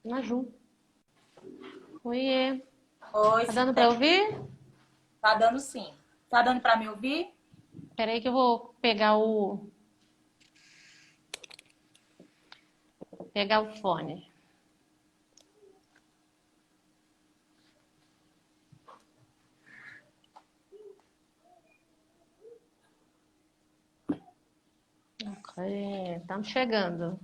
Maju. Oiê. Oi, Tá dando pra ouvir? tá dando sim. Tá dando para me ouvir? Peraí que eu vou pegar o fone. Ok, estamos chegando.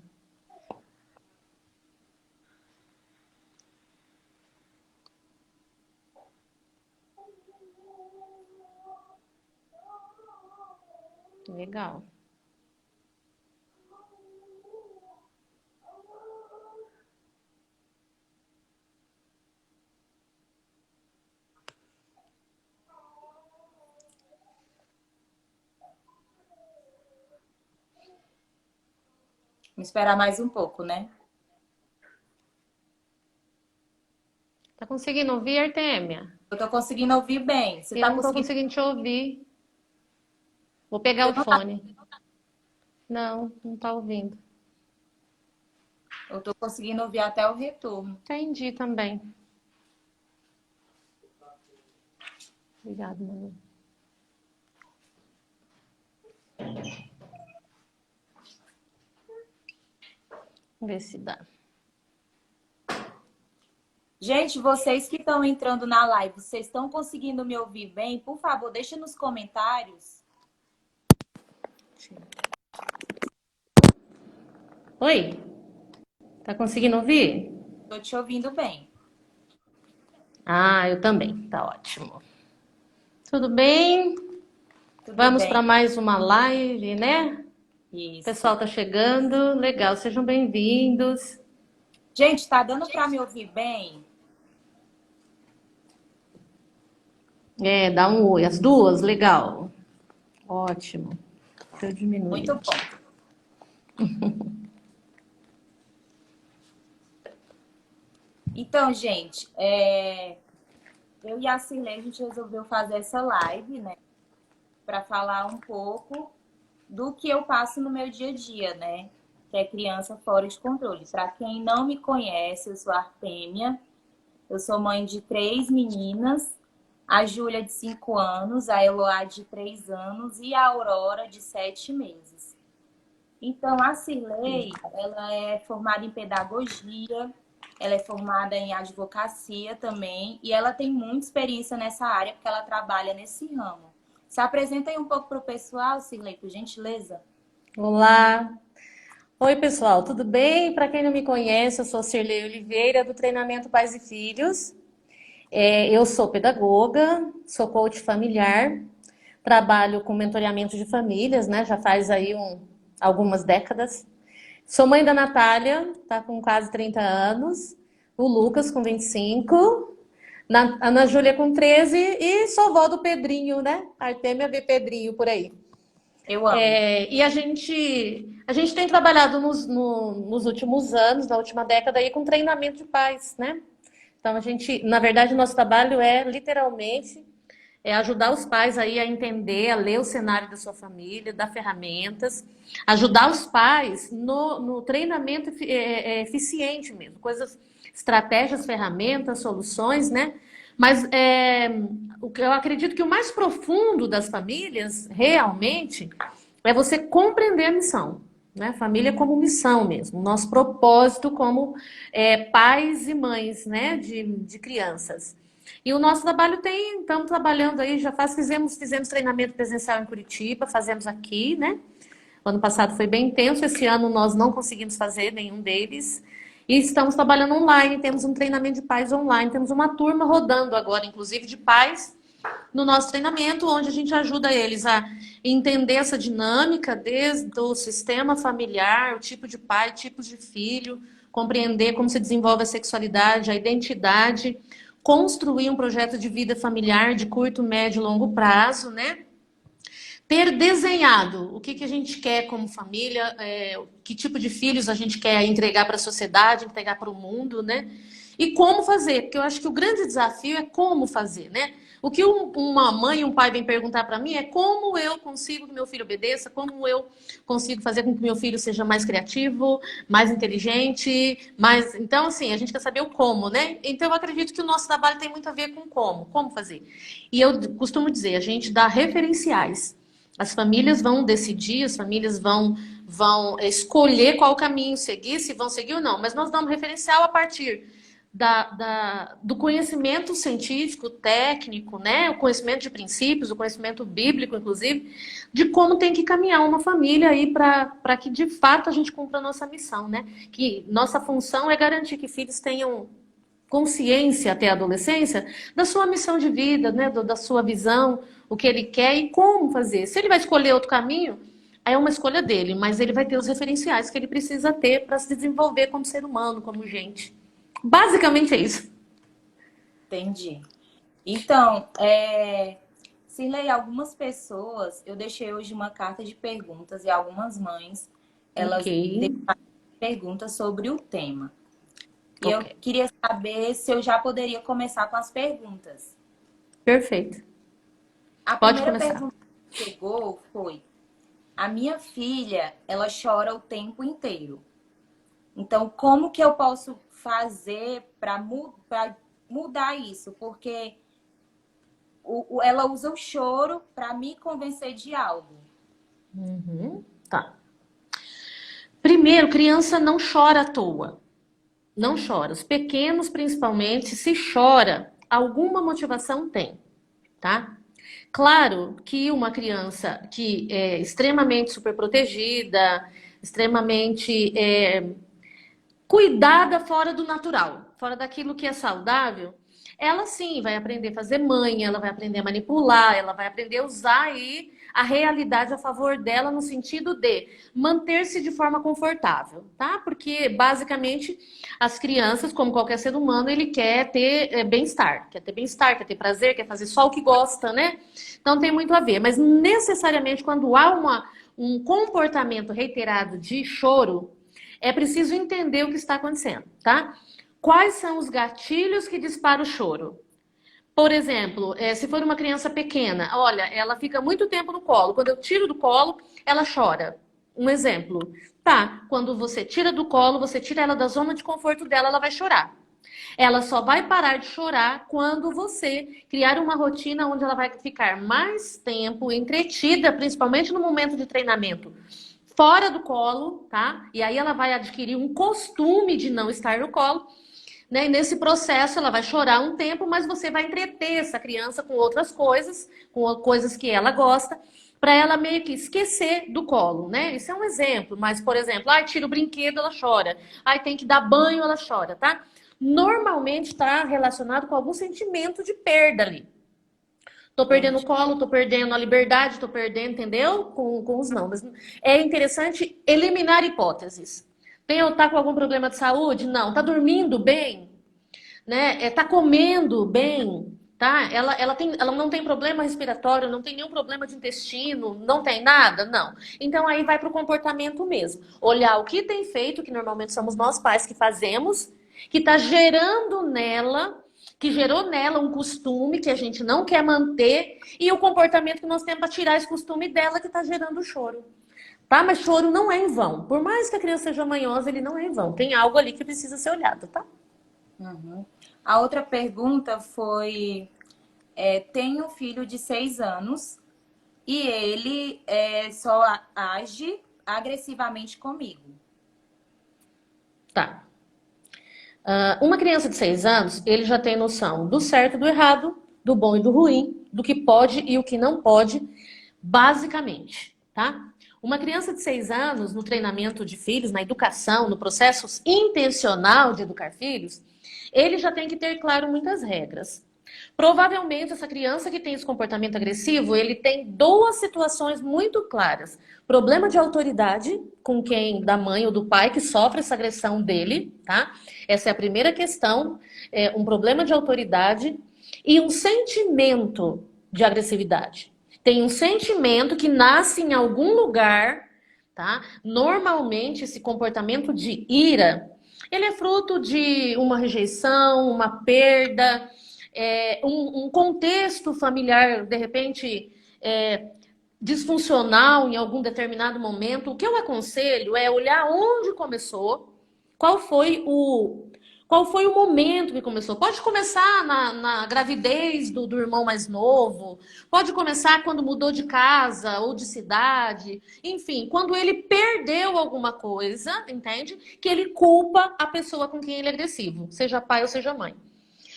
Legal. Vamos esperar mais um pouco, né? Tá conseguindo ouvir, Artêmia? Eu tô conseguindo ouvir bem. Você Eu tá não tô conseguindo? conseguindo te ouvir. Vou pegar Você o não tá? fone. Não, não tá ouvindo. Eu tô conseguindo ouvir até o retorno. Entendi também. Obrigada, Manu. Vamos ver se dá. Gente, vocês que estão entrando na live, vocês estão conseguindo me ouvir bem? Por favor, deixa nos comentários. Oi, tá conseguindo ouvir? Tô te ouvindo bem. Ah, eu também. Tá ótimo. Tudo bem? Tudo Vamos bem? para mais uma live, né? O Isso. pessoal tá chegando. Legal, sejam bem-vindos. Gente, tá dando para me ouvir bem? É, dá um oi. As duas, legal. Ótimo. Deixa eu diminuir Muito aqui. bom. Então, gente, eu e a Cirlei, a gente resolveu fazer essa live, né? Para falar um pouco do que eu passo no meu dia a dia, né? Que é criança fora de controle. Para quem não me conhece, eu sou a Artêmia, eu sou mãe de 3 meninas, a Júlia de 5 anos, a Eloá de 3 anos e a Aurora de 7 meses. Então, a Cirlei, ela é formada em pedagogia, ela é formada em advocacia também, e ela tem muita experiência nessa área, porque ela trabalha nesse ramo. Se apresenta aí um pouco para o pessoal, Cirlei, por gentileza. Olá. Oi, pessoal, tudo bem? Para quem não me conhece, eu sou Cirlei Oliveira, do Treinamento Pais e Filhos. Eu sou pedagoga, sou coach familiar, trabalho com mentoreamento de famílias, né? Já faz aí algumas décadas. Sou mãe da Natália, tá com quase 30 anos, o Lucas com 25, a Ana Júlia com 13 e sou vó do Pedrinho, né? Artêmia vê Pedrinho por aí. Eu amo. E a gente tem trabalhado nos últimos anos, na última década, aí, com treinamento de pais, né? Então, na verdade, o nosso trabalho é literalmente ajudar os pais aí a entender, a ler o cenário da sua família, dar ferramentas, ajudar os pais no treinamento eficiente mesmo, coisas, estratégias, ferramentas, soluções, né? Mas o que eu acredito que o mais profundo das famílias, realmente, é você compreender a missão. Né? Família como missão mesmo, nosso propósito como pais e mães, né, de crianças. E o nosso trabalho estamos trabalhando aí, fizemos treinamento presencial em Curitiba, fazemos aqui, né? O ano passado foi bem intenso, esse ano nós não conseguimos fazer nenhum deles. E estamos trabalhando online, temos um treinamento de pais online, temos uma turma rodando agora, inclusive de pais, no nosso treinamento, onde a gente ajuda eles a entender essa dinâmica desde o sistema familiar, o tipo de pai, tipos de filho, compreender como se desenvolve a sexualidade, a identidade, construir um projeto de vida familiar de curto, médio e longo prazo, né? Ter desenhado o que a gente quer como família, que tipo de filhos a gente quer entregar para a sociedade, entregar para o mundo, né? E como fazer, porque eu acho que o grande desafio é como fazer, né? O que uma mãe e um pai vêm perguntar para mim é como eu consigo que meu filho obedeça, como eu consigo fazer com que meu filho seja mais criativo, mais inteligente, mais... Então, assim, a gente quer saber o como, né? Então, eu acredito que o nosso trabalho tem muito a ver com como fazer. E eu costumo dizer, a gente dá referenciais. As famílias vão decidir, as famílias vão escolher qual caminho seguir, se vão seguir ou não. Mas nós damos referencial a partir do conhecimento científico, técnico, né? O conhecimento de princípios, o conhecimento bíblico, inclusive, de como tem que caminhar uma família aí para que de fato a gente cumpra a nossa missão, né? Que nossa função é garantir que filhos tenham consciência até a adolescência da sua missão de vida, né? Da sua visão, o que ele quer e como fazer. Se ele vai escolher outro caminho, é uma escolha dele, mas ele vai ter os referenciais que ele precisa ter para se desenvolver como ser humano, como gente. Basicamente é isso. Entendi. Então, Cirlei, algumas pessoas, eu deixei hoje uma carta de perguntas e algumas mães, elas Ok. deixaram perguntas sobre o tema. E eu Ok. queria saber se eu já poderia começar com as perguntas. Perfeito. A Pode primeira começar. pergunta que chegou foi: a minha filha, ela chora o tempo inteiro. Então, como que eu posso fazer para mudar isso? Porque ela usa o choro para me convencer de algo. Uhum. Tá. Primeiro, criança não chora à toa. Não chora. Os pequenos, principalmente, se chora, alguma motivação tem, tá? Claro que uma criança que é extremamente superprotegida, extremamente cuidada fora do natural, fora daquilo que é saudável, ela sim vai aprender a fazer manha, ela vai aprender a manipular, ela vai aprender a usar aí a realidade a favor dela no sentido de manter-se de forma confortável, tá? Porque basicamente as crianças, como qualquer ser humano, ele quer ter bem-estar, quer ter prazer, quer fazer só o que gosta, né? Então tem muito a ver, mas necessariamente quando há um comportamento reiterado de choro, é preciso entender o que está acontecendo, tá? Quais são os gatilhos que disparam o choro? Por exemplo, se for uma criança pequena, olha, ela fica muito tempo no colo. Quando eu tiro do colo, ela chora. Um exemplo. Tá, quando você tira do colo, você tira ela da zona de conforto dela, ela vai chorar. Ela só vai parar de chorar quando você criar uma rotina onde ela vai ficar mais tempo entretida, principalmente no momento de treinamento, fora do colo, tá? E aí ela vai adquirir um costume de não estar no colo, né? E nesse processo ela vai chorar um tempo, mas você vai entreter essa criança com outras coisas, com coisas que ela gosta, para ela meio que esquecer do colo, né? Isso é um exemplo, mas por exemplo, ai, tira o brinquedo, ela chora. Ai, tem que dar banho, ela chora, tá? Normalmente está relacionado com algum sentimento de perda ali. Tô perdendo o Entendi. colo, tô perdendo a liberdade, tô perdendo, entendeu? Com os não. Mas é interessante eliminar hipóteses. Tá com algum problema de saúde? Não. Tá dormindo bem? Né? Tá comendo bem? Tá? Ela não tem problema respiratório, não tem nenhum problema de intestino, não tem nada? Não. Então aí vai pro comportamento mesmo. Olhar o que tem feito, que normalmente somos nós pais que fazemos, que tá gerando nela, que gerou nela um costume que a gente não quer manter, e o comportamento que nós temos para tirar esse costume dela que está gerando o choro. Tá? Mas choro não é em vão. Por mais que a criança seja manhosa, ele não é em vão. Tem algo ali que precisa ser olhado, tá? Uhum. A outra pergunta foi: tenho um filho de 6 anos e ele só age agressivamente comigo. Tá. Uma criança de 6 anos, ele já tem noção do certo e do errado, do bom e do ruim, do que pode e o que não pode, basicamente, tá? Uma criança de 6 anos, no treinamento de filhos, na educação, no processo intencional de educar filhos, ele já tem que ter claro muitas regras. Provavelmente, essa criança que tem esse comportamento agressivo, ele tem duas situações muito claras. Problema de autoridade com quem, da mãe ou do pai, que sofre essa agressão dele, tá? Essa é a primeira questão, um problema de autoridade e um sentimento de agressividade. Tem um sentimento que nasce em algum lugar, tá? Normalmente, esse comportamento de ira, Ele é fruto de uma rejeição, uma perda, um contexto familiar, de repente, disfuncional em algum determinado momento. O que eu aconselho é olhar onde começou, qual foi o momento que começou. Pode começar na gravidez do irmão mais novo, pode começar quando mudou de casa ou de cidade, enfim, quando ele perdeu alguma coisa, entende? Que ele culpa a pessoa com quem ele é agressivo, seja pai ou seja mãe.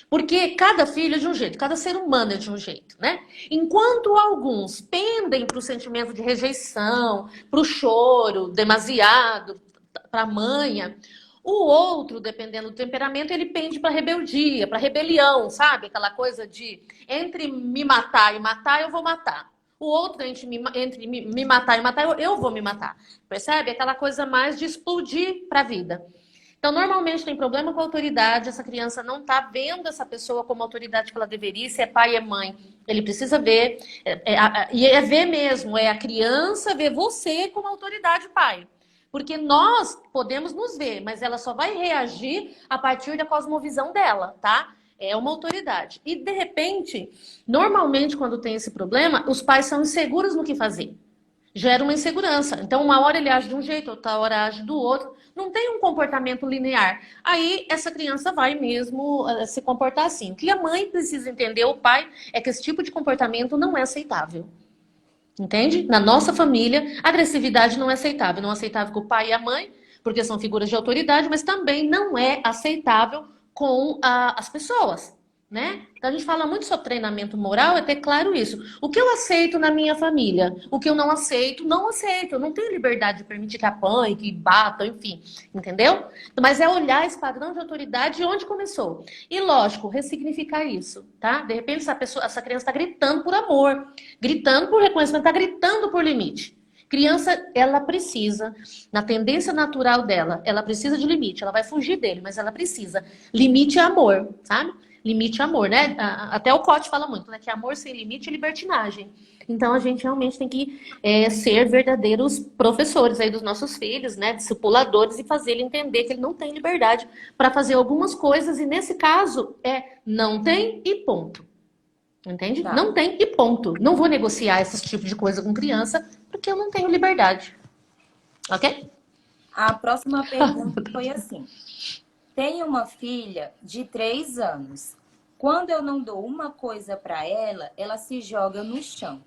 Porque cada filho é de um jeito, cada ser humano é de um jeito, né? Enquanto alguns pendem para o sentimento de rejeição, para o choro demasiado, para a manha, o outro, dependendo do temperamento, ele pende para rebeldia, para rebelião, sabe? Aquela coisa de entre me matar e matar, eu vou matar. O outro, entre me matar e matar, eu vou me matar. Percebe? Aquela coisa mais de explodir para a vida. Então, normalmente tem problema com a autoridade, essa criança não está vendo essa pessoa como autoridade que ela deveria, se é pai e é mãe, ele precisa ver, e é ver mesmo, é a criança ver você como autoridade pai. Porque nós podemos nos ver, mas ela só vai reagir a partir da cosmovisão dela, tá? É uma autoridade. E, de repente, normalmente quando tem esse problema, os pais são inseguros no que fazer. Gera uma insegurança. Então, uma hora ele age de um jeito, outra hora age do outro. Não tem um comportamento linear. Aí, essa criança vai mesmo se comportar assim. O que a mãe precisa entender, o pai, é que esse tipo de comportamento não é aceitável. Entende? Na nossa família, a agressividade não é aceitável. Não é aceitável com o pai e a mãe, porque são figuras de autoridade, mas também não é aceitável com as pessoas. Né? Então a gente fala muito sobre treinamento moral, é ter claro isso. O que eu aceito na minha família, o que eu não aceito, não aceito. Eu não tenho liberdade de permitir que apanhe, que bata, enfim, entendeu? Mas é olhar esse padrão de autoridade e onde começou. E lógico, ressignificar isso, tá? De repente essa criança está gritando por amor, gritando por reconhecimento, está gritando por limite. Criança, ela precisa, na tendência natural dela, ela precisa de limite, ela vai fugir dele, mas ela precisa. Limite é amor, sabe? Limite é amor, né? Até o Cote fala muito, né? Que amor sem limite é libertinagem. Então a gente realmente tem que ser verdadeiros professores aí dos nossos filhos, né? Discipuladores e fazer ele entender que ele não tem liberdade para fazer algumas coisas e nesse caso não tem e ponto. Entende? Tá. Não tem e ponto. Não vou negociar esse tipo de coisa com criança porque eu não tenho liberdade. Ok? A próxima pergunta foi assim. Tenho uma filha de 3 anos. Quando eu não dou uma coisa para ela, ela se joga no chão.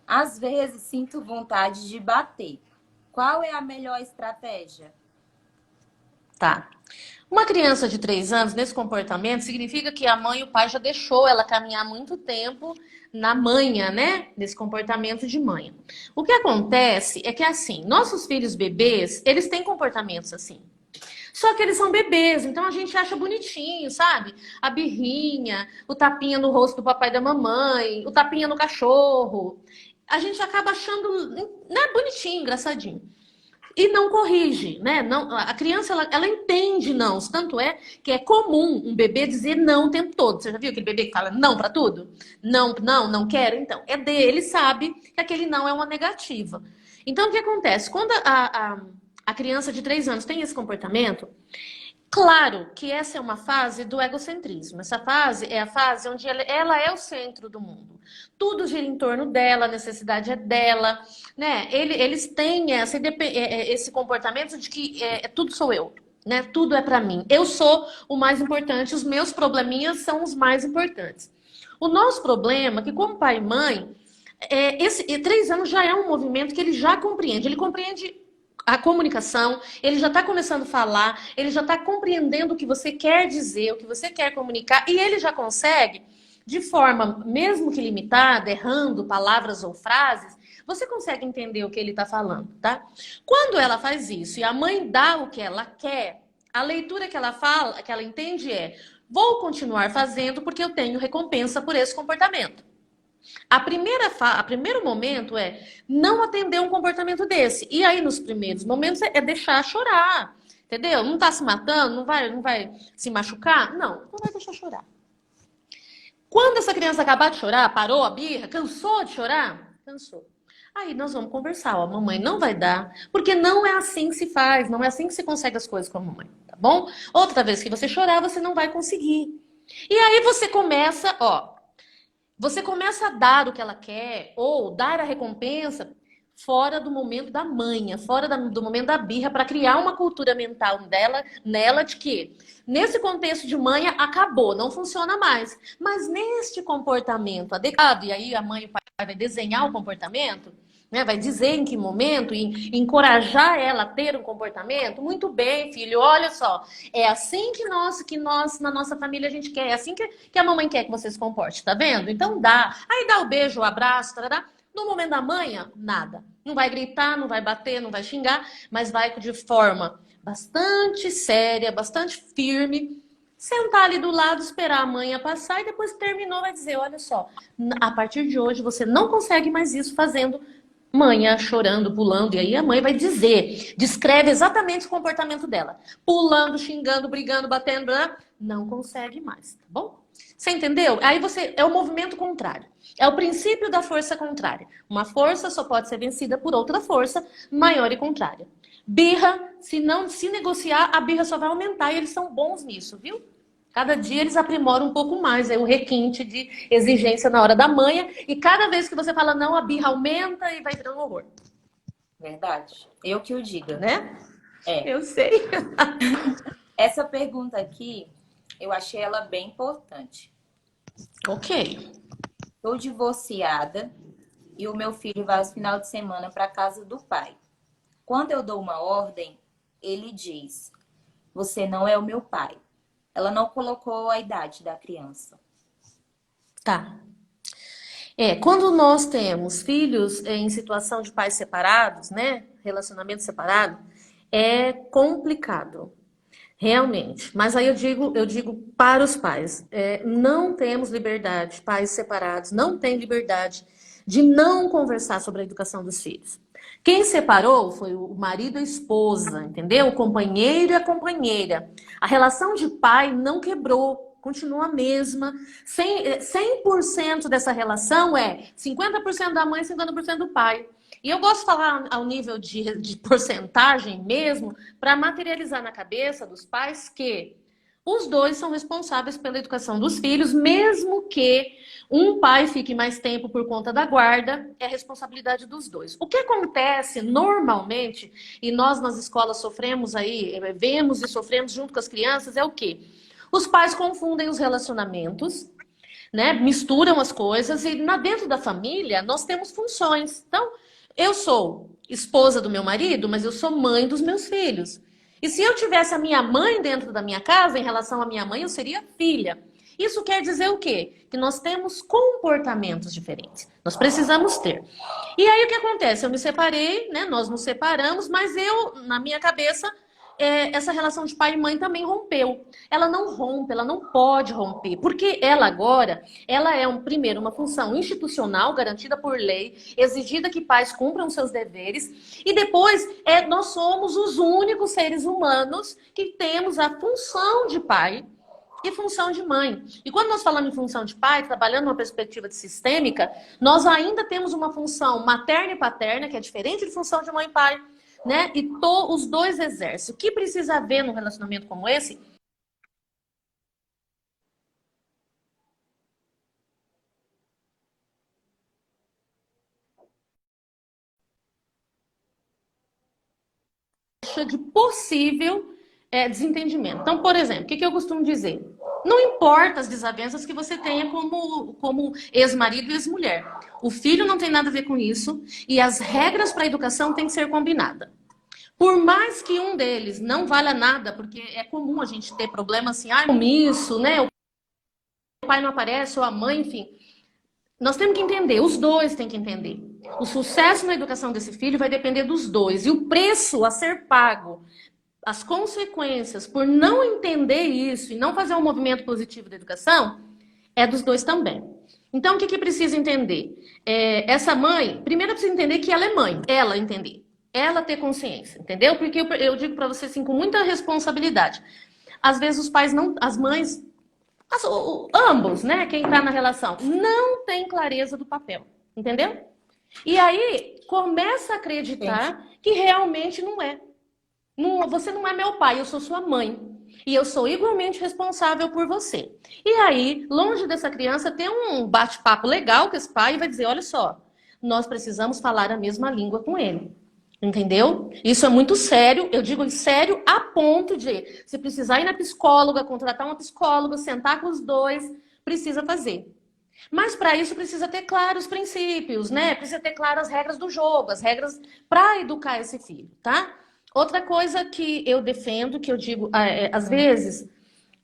Às vezes sinto vontade de bater. Qual é a melhor estratégia? Tá. Uma criança de 3 anos nesse comportamento significa que a mãe e o pai já deixou ela caminhar muito tempo na manha, né? Nesse comportamento de manha. O que acontece é que assim, nossos filhos bebês, eles têm comportamentos assim. Só que eles são bebês, então a gente acha bonitinho, sabe? A birrinha, o tapinha no rosto do papai e da mamãe, o tapinha no cachorro. A gente acaba achando, né, bonitinho, engraçadinho. E não corrige, né? Não, a criança, ela entende não. Tanto é que é comum um bebê dizer não o tempo todo. Você já viu aquele bebê que fala não para tudo? Não, não, não quero. Então, é dele, ele sabe que aquele não é uma negativa. Então, o que acontece? Quando a criança de 3 anos tem esse comportamento, claro que essa é uma fase do egocentrismo. Essa fase é a fase onde ela é o centro do mundo. Tudo gira em torno dela, a necessidade é dela, né? Eles têm esse comportamento de que tudo sou eu, né? Tudo é para mim. Eu sou o mais importante, os meus probleminhas são os mais importantes. O nosso problema é que, como pai e mãe, 3 anos já é um movimento que ele já compreende. Ele compreende a comunicação, ele já está começando a falar, ele já está compreendendo o que você quer dizer, o que você quer comunicar, e ele já consegue, de forma mesmo que limitada, errando palavras ou frases, você consegue entender o que ele está falando, tá? Quando ela faz isso e a mãe dá o que ela quer, a leitura que ela fala, que ela entende vou continuar fazendo porque eu tenho recompensa por esse comportamento. Primeiro momento é não atender um comportamento desse. E aí, nos primeiros momentos, é deixar chorar. Entendeu? Não tá se matando, não vai se machucar? Não vai deixar chorar. Quando essa criança acabar de chorar, parou a birra, cansou de chorar? Cansou. Aí nós vamos conversar, ó, mamãe não vai dar, porque não é assim que se faz, não é assim que se consegue as coisas com a mamãe, tá bom? Outra vez que você chorar, você não vai conseguir. E aí você começa, ó, você começa a dar o que ela quer, ou dar a recompensa, fora do momento da manha, fora do momento da birra, para criar uma cultura mental nela de que, nesse contexto de manha, acabou, não funciona mais. Mas neste comportamento adequado, e aí a mãe e o pai vai desenhar o comportamento, né, vai dizer em que momento, e encorajar ela a ter um comportamento. Muito bem, filho, olha só, é assim que nós na nossa família, a gente quer, é assim que a mamãe quer que você se comporte, tá vendo? Então dá. Aí dá o beijo, o abraço, tarará. No momento da manhã, nada. Não vai gritar, não vai bater, não vai xingar, mas vai de forma bastante séria, bastante firme, sentar ali do lado, esperar a manhã passar e depois que terminou vai dizer, olha só, a partir de hoje você não consegue mais isso fazendo manhã, chorando, pulando, e aí a mãe vai dizer, descreve exatamente o comportamento dela, pulando, xingando, brigando, batendo, não consegue mais, tá bom? Você entendeu? Aí você é o movimento contrário. É o princípio da força contrária. Uma força só pode ser vencida por outra força maior e contrária. Birra, se não se negociar, a birra só vai aumentar e eles são bons nisso, viu? Cada dia eles aprimoram um pouco mais aí o requinte de exigência na hora da manha e cada vez que você fala não, a birra aumenta e vai virando um horror. Verdade. Eu que o diga. Né? É. Eu sei. Essa pergunta aqui, eu achei ela bem importante. Ok. Estou divorciada e o meu filho vai aos final de semana para casa do pai. Quando eu dou uma ordem, ele diz: você não é o meu pai. Ela não colocou a idade da criança. Tá. Quando nós temos filhos em situação de pais separados, né? Relacionamento separado, é complicado. Realmente. Mas aí eu digo para os pais, não temos liberdade, pais separados, não têm liberdade de não conversar sobre a educação dos filhos. Quem separou foi o marido e a esposa, entendeu? O companheiro e a companheira. A relação de pai não quebrou, continua a mesma. 100% dessa relação é 50% da mãe e 50% do pai. E eu gosto de falar ao nível de porcentagem mesmo, para materializar na cabeça dos pais que os dois são responsáveis pela educação dos filhos, mesmo que um pai fique mais tempo por conta da guarda, é responsabilidade dos dois. O que acontece normalmente, e nós nas escolas sofremos aí, vemos e sofremos junto com as crianças, é o quê? Os pais confundem os relacionamentos, né? Misturam as coisas e dentro da família nós temos funções. Então, eu sou esposa do meu marido, mas eu sou mãe dos meus filhos. E se eu tivesse a minha mãe dentro da minha casa, em relação à minha mãe, eu seria filha. Isso quer dizer o quê? Que nós temos comportamentos diferentes. Nós precisamos ter. E aí o que acontece? Eu me separei, né? Nós nos separamos, mas eu, na minha cabeça, essa relação de pai e mãe também rompeu. Ela não rompe, ela não pode romper, porque ela agora, ela é primeiro uma função institucional garantida por lei, exigida que pais cumpram seus deveres, e depois nós somos os únicos seres humanos que temos a função de pai e função de mãe. E quando nós falamos em função de pai, trabalhando numa perspectiva sistêmica, nós ainda temos uma função materna e paterna, que é diferente de função de mãe e pai, né? E os dois exercem. O que precisa haver num relacionamento como esse? De possível desentendimento. Então, por exemplo, o que eu costumo dizer? Não importa as desavenças que você tenha como ex-marido e ex-mulher. O filho não tem nada a ver com isso e as regras para a educação têm que ser combinadas. Por mais que um deles não valha nada, porque é comum a gente ter problema assim, isso, né? O pai não aparece, ou a mãe, enfim. Nós temos que entender, os dois têm que entender. O sucesso na educação desse filho vai depender dos dois. E o preço a ser pago, as consequências por não entender isso e não fazer um movimento positivo da educação, é dos dois também. Então, o que precisa entender? Essa mãe, primeiro precisa entender que ela é mãe, ela entender. Ela ter consciência, entendeu? Porque eu digo para você assim, com muita responsabilidade. Às vezes os pais não, as mães, ambos, né? Quem está na relação, não tem clareza do papel, entendeu? E aí, começa a acreditar que realmente não é. Você não é meu pai, eu sou sua mãe. E eu sou igualmente responsável por você. E aí, longe dessa criança, tem um bate-papo legal com esse pai e vai dizer, olha só, nós precisamos falar a mesma língua com ele. Entendeu? Isso é muito sério, eu digo sério a ponto de, se precisar ir na psicóloga, contratar uma psicóloga, sentar com os dois, precisa fazer. Mas para isso precisa ter claros princípios, né? Precisa ter claras regras do jogo, as regras para educar esse filho, tá? Outra coisa que eu defendo, que eu digo, às vezes,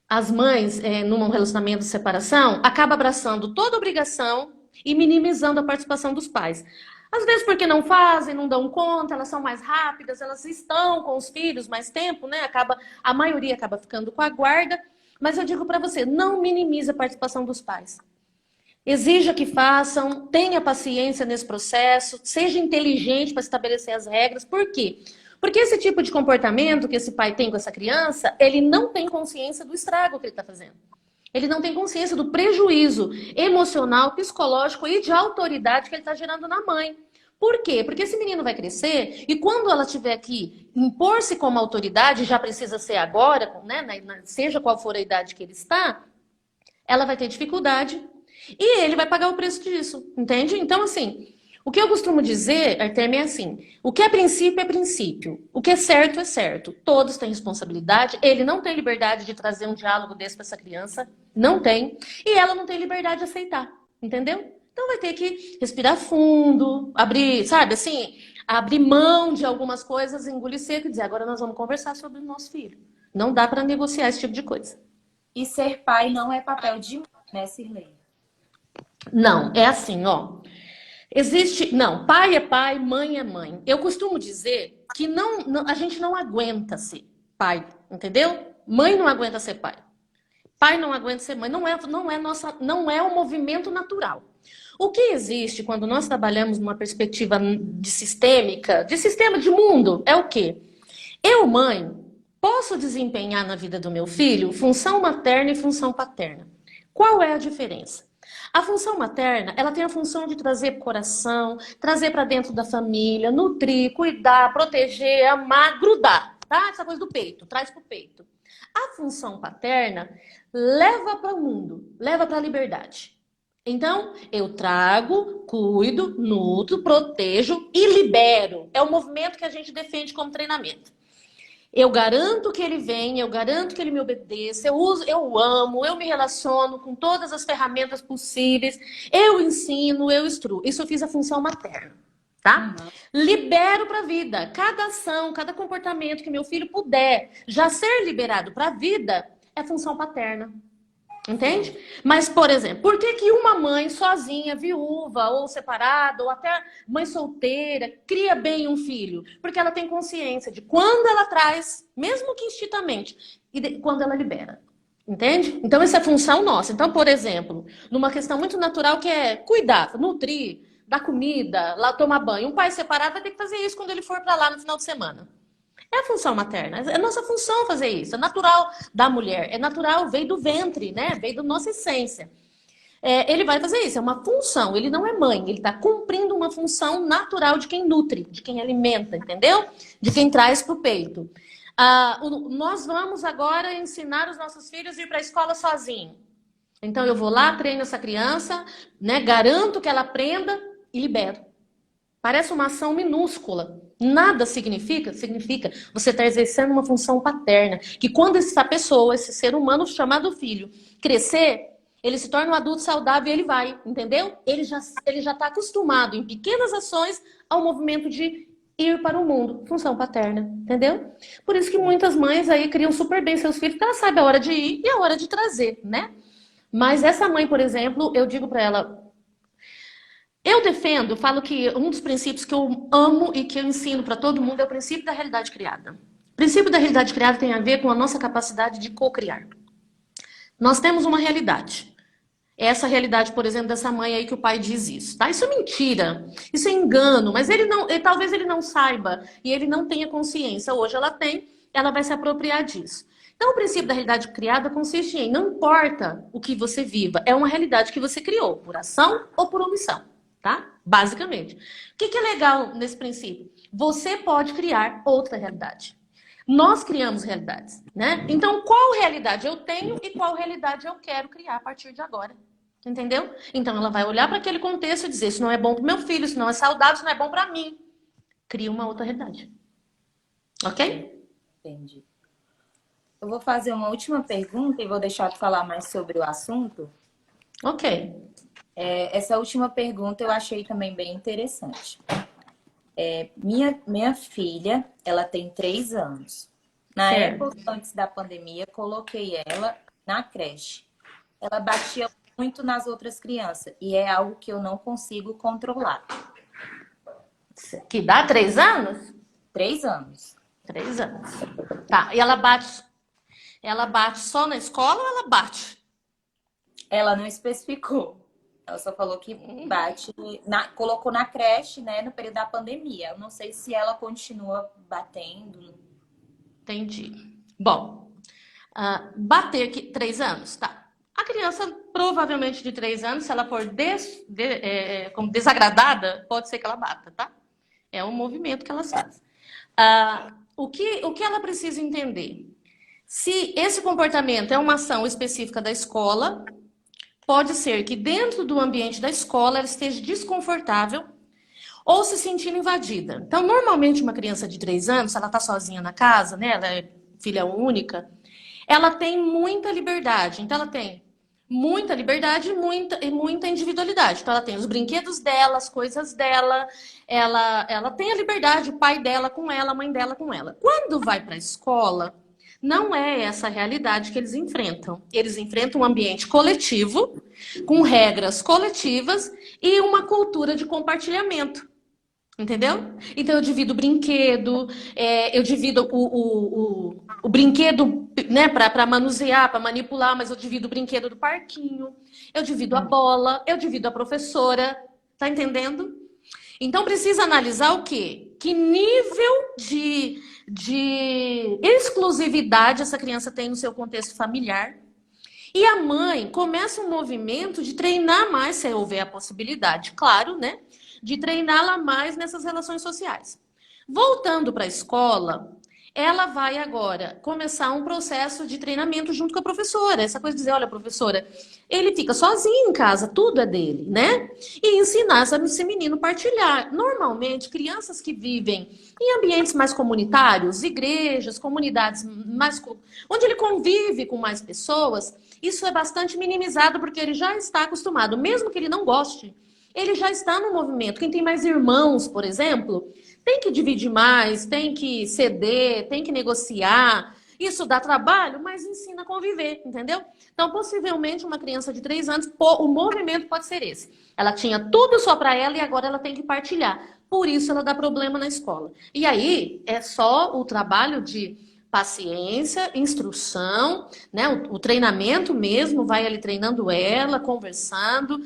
as mães, num relacionamento de separação, acabam abraçando toda obrigação e minimizando a participação dos pais. Às vezes porque não fazem, não dão conta, elas são mais rápidas, elas estão com os filhos mais tempo, né? A maioria acaba ficando com a guarda. Mas eu digo para você, não minimize a participação dos pais. Exija que façam, tenha paciência nesse processo, seja inteligente para estabelecer as regras. Por quê? Porque esse tipo de comportamento que esse pai tem com essa criança, ele não tem consciência do estrago que ele está fazendo. Ele não tem consciência do prejuízo emocional, psicológico e de autoridade que ele está gerando na mãe. Por quê? Porque esse menino vai crescer e quando ela tiver que impor-se como autoridade, já precisa ser agora, né, seja qual for a idade que ele está, ela vai ter dificuldade e ele vai pagar o preço disso, entende? Então, assim, o que eu costumo dizer, Artemio, é assim, o que é princípio, o que é certo, todos têm responsabilidade, ele não tem liberdade de trazer um diálogo desse para essa criança, não tem, e ela não tem liberdade de aceitar, entendeu? Então vai ter que respirar fundo, abrir, sabe, assim, abrir mão de algumas coisas, engolir seco e dizer, agora nós vamos conversar sobre o nosso filho. Não dá para negociar esse tipo de coisa. E ser pai não é papel de mãe, né, Sirlene? Não, é assim, ó. Não, pai é pai, mãe é mãe. Eu costumo dizer que a gente não aguenta ser pai, entendeu? Mãe não aguenta ser pai. Pai não aguenta ser mãe. Não é um movimento natural. O que existe quando nós trabalhamos numa perspectiva de sistema de mundo, é o quê? Eu, mãe, posso desempenhar na vida do meu filho função materna e função paterna. Qual é a diferença? A função materna, ela tem a função de trazer para o coração, trazer para dentro da família, nutrir, cuidar, proteger, amar, grudar, tá? Essa coisa do peito, traz para o peito. A função paterna leva para o mundo, leva para a liberdade. Então, eu trago, cuido, nutro, protejo e libero. É o movimento que a gente defende como treinamento. Eu garanto que ele venha, eu garanto que ele me obedeça, eu amo, eu me relaciono com todas as ferramentas possíveis, eu ensino, eu instruo. Isso eu fiz a função materna, tá? Libero para a vida. Cada ação, cada comportamento que meu filho puder já ser liberado para a vida é função paterna. Entende? Mas, por exemplo, por que uma mãe sozinha, viúva ou separada, ou até mãe solteira, cria bem um filho? Porque ela tem consciência de quando ela traz, mesmo que instintamente, e quando ela libera. Entende? Então, essa é a função nossa. Então, por exemplo, numa questão muito natural que é cuidar, nutrir, dar comida, lá tomar banho. Um pai separado vai ter que fazer isso quando ele for para lá no final de semana. É a função materna, é nossa função fazer isso, é natural da mulher, é natural, veio do ventre, né? Veio da nossa essência. Ele vai fazer isso, é uma função, ele não é mãe, ele está cumprindo uma função natural de quem nutre, de quem alimenta, entendeu? De quem traz para o peito. Nós vamos agora ensinar os nossos filhos a ir para a escola sozinho. Então eu vou lá, treino essa criança, né? Garanto que ela aprenda e libero. Parece uma ação minúscula. Nada significa você está exercendo uma função paterna. Que quando essa pessoa, esse ser humano chamado filho, crescer, ele se torna um adulto saudável e ele vai, entendeu? Ele já está acostumado em pequenas ações ao movimento de ir para o mundo. Função paterna, entendeu? Por isso que muitas mães aí criam super bem seus filhos, porque ela sabe a hora de ir e a hora de trazer, né? Mas essa mãe, por exemplo, eu digo para ela... Eu defendo, falo que um dos princípios que eu amo e que eu ensino para todo mundo é o princípio da realidade criada. O princípio da realidade criada tem a ver com a nossa capacidade de co-criar. Nós temos uma realidade. Essa realidade, por exemplo, dessa mãe aí que o pai diz isso, tá? Isso é mentira, isso é engano, mas talvez ele não saiba e ele não tenha consciência. Hoje ela tem, ela vai se apropriar disso. Então, o princípio da realidade criada consiste em não importa o que você viva, é uma realidade que você criou, por ação ou por omissão. tá? Basicamente. O que é legal nesse princípio? Você pode criar outra realidade. Nós criamos realidades, né? Então, qual realidade eu tenho e qual realidade eu quero criar a partir de agora? Entendeu? Então, ela vai olhar para aquele contexto e dizer: isso não é bom para o meu filho, isso não é saudável, isso não é bom para mim. Cria uma outra realidade. Ok? Entendi. Eu vou fazer uma última pergunta e vou deixar tu falar mais sobre o assunto. Ok. Essa última pergunta eu achei também bem interessante. Minha filha, ela tem 3 anos. Na Certo. época, antes da pandemia, coloquei ela na creche. Ela batia muito nas outras crianças e é algo que eu não consigo controlar. Que dá 3 anos? 3 anos. 3 anos. Tá. E ela bate só na escola ou ela bate? Ela não especificou. Ela só falou que bate, colocou na creche, né, no período da pandemia. Eu não sei se ela continua batendo. Entendi. Bom, bater aqui 3 anos, tá. A criança, provavelmente de 3 anos, se ela for como desagradada, pode ser que ela bata, tá? É um movimento que elas fazem. O que ela precisa entender? Se esse comportamento é uma ação específica da escola, pode ser que dentro do ambiente da escola ela esteja desconfortável ou se sentindo invadida. Então, normalmente, uma criança de 3 anos, se ela está sozinha na casa, né, ela é filha única, ela tem muita liberdade. Então, ela tem muita liberdade e muita individualidade. Então, ela tem os brinquedos dela, as coisas dela, ela tem a liberdade, o pai dela com ela, a mãe dela com ela. Quando vai para a escola, não é essa a realidade que eles enfrentam. Eles enfrentam um ambiente coletivo, com regras coletivas e uma cultura de compartilhamento. Entendeu? Então eu divido o brinquedo, eu divido o brinquedo, né, para manusear, para manipular, mas eu divido o brinquedo do parquinho, eu divido a bola, eu divido a professora, tá entendendo? Então precisa analisar o quê? Que nível de exclusividade essa criança tem no seu contexto familiar. E a mãe começa um movimento de treinar mais, se houver a possibilidade, claro, né? De treiná-la mais nessas relações sociais. Voltando para a escola, ela vai agora começar um processo de treinamento junto com a professora. Essa coisa de dizer: olha, professora, ele fica sozinho em casa, tudo é dele, né? E ensinar esse menino a partilhar. Normalmente, crianças que vivem em ambientes mais comunitários, igrejas, comunidades mais onde ele convive com mais pessoas, isso é bastante minimizado porque ele já está acostumado, mesmo que ele não goste. Ele já está no movimento. Quem tem mais irmãos, por exemplo, tem que dividir mais, tem que ceder, tem que negociar. Isso dá trabalho, mas ensina a conviver, entendeu? Então, possivelmente, uma criança de 3 anos, o movimento pode ser esse. Ela tinha tudo só para ela e agora ela tem que partilhar. Por isso, ela dá problema na escola. E aí, é só o trabalho de paciência, instrução, né? O treinamento mesmo, vai ali treinando ela, conversando,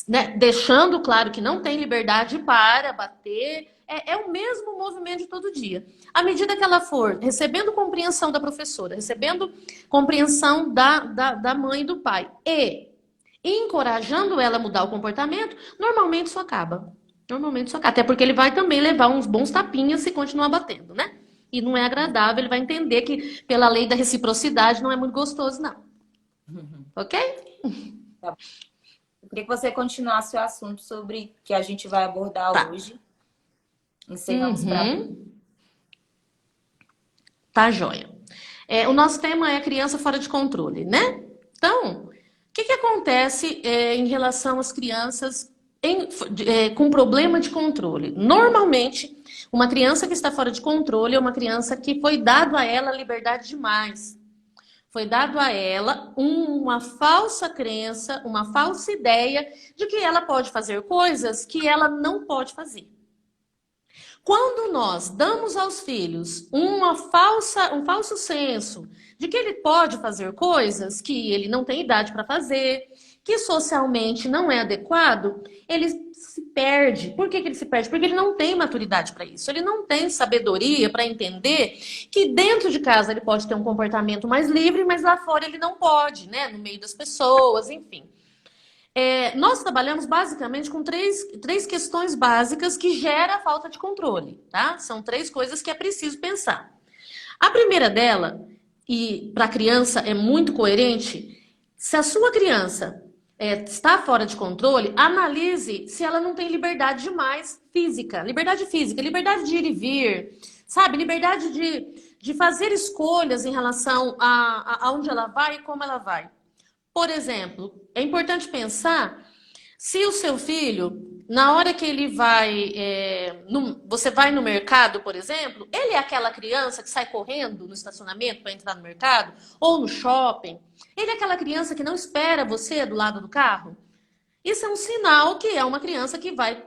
né? Deixando claro que não tem liberdade para bater. É o mesmo movimento de todo dia. À medida que ela for recebendo compreensão da professora, recebendo compreensão da mãe e do pai e encorajando ela a mudar o comportamento, normalmente isso acaba. Normalmente isso acaba. Até porque ele vai também levar uns bons tapinhas se continuar batendo, né? E não é agradável, ele vai entender que pela lei da reciprocidade não é muito gostoso, não. Ok? Tá bom. Eu queria que você continuasse o assunto sobre que a gente vai abordar hoje. Encerramos para. Tá, joia. O nosso tema é criança fora de controle, né? Então, o que acontece em relação às crianças com problema de controle? Normalmente, uma criança que está fora de controle é uma criança que foi dado a ela liberdade demais. Foi dado a ela uma falsa crença, uma falsa ideia de que ela pode fazer coisas que ela não pode fazer. Quando nós damos aos filhos um falso senso de que ele pode fazer coisas que ele não tem idade para fazer, que socialmente não é adequado, ele se perde. Por que ele se perde? Porque ele não tem maturidade para isso. Ele não tem sabedoria para entender que dentro de casa ele pode ter um comportamento mais livre, mas lá fora ele não pode, né? No meio das pessoas, enfim. Nós trabalhamos basicamente com três questões básicas que geram a falta de controle, tá? São três coisas que é preciso pensar. A primeira dela, e para a criança é muito coerente, se a sua criança está fora de controle, analise se ela não tem liberdade demais física, liberdade de ir e vir, sabe? Liberdade de fazer escolhas em relação a onde ela vai e como ela vai. Por exemplo, é importante pensar se o seu filho, na hora que ele vai, você vai no mercado, por exemplo, ele é aquela criança que sai correndo no estacionamento para entrar no mercado ou no shopping. Ele é aquela criança que não espera você do lado do carro. Isso é um sinal que é uma criança que vai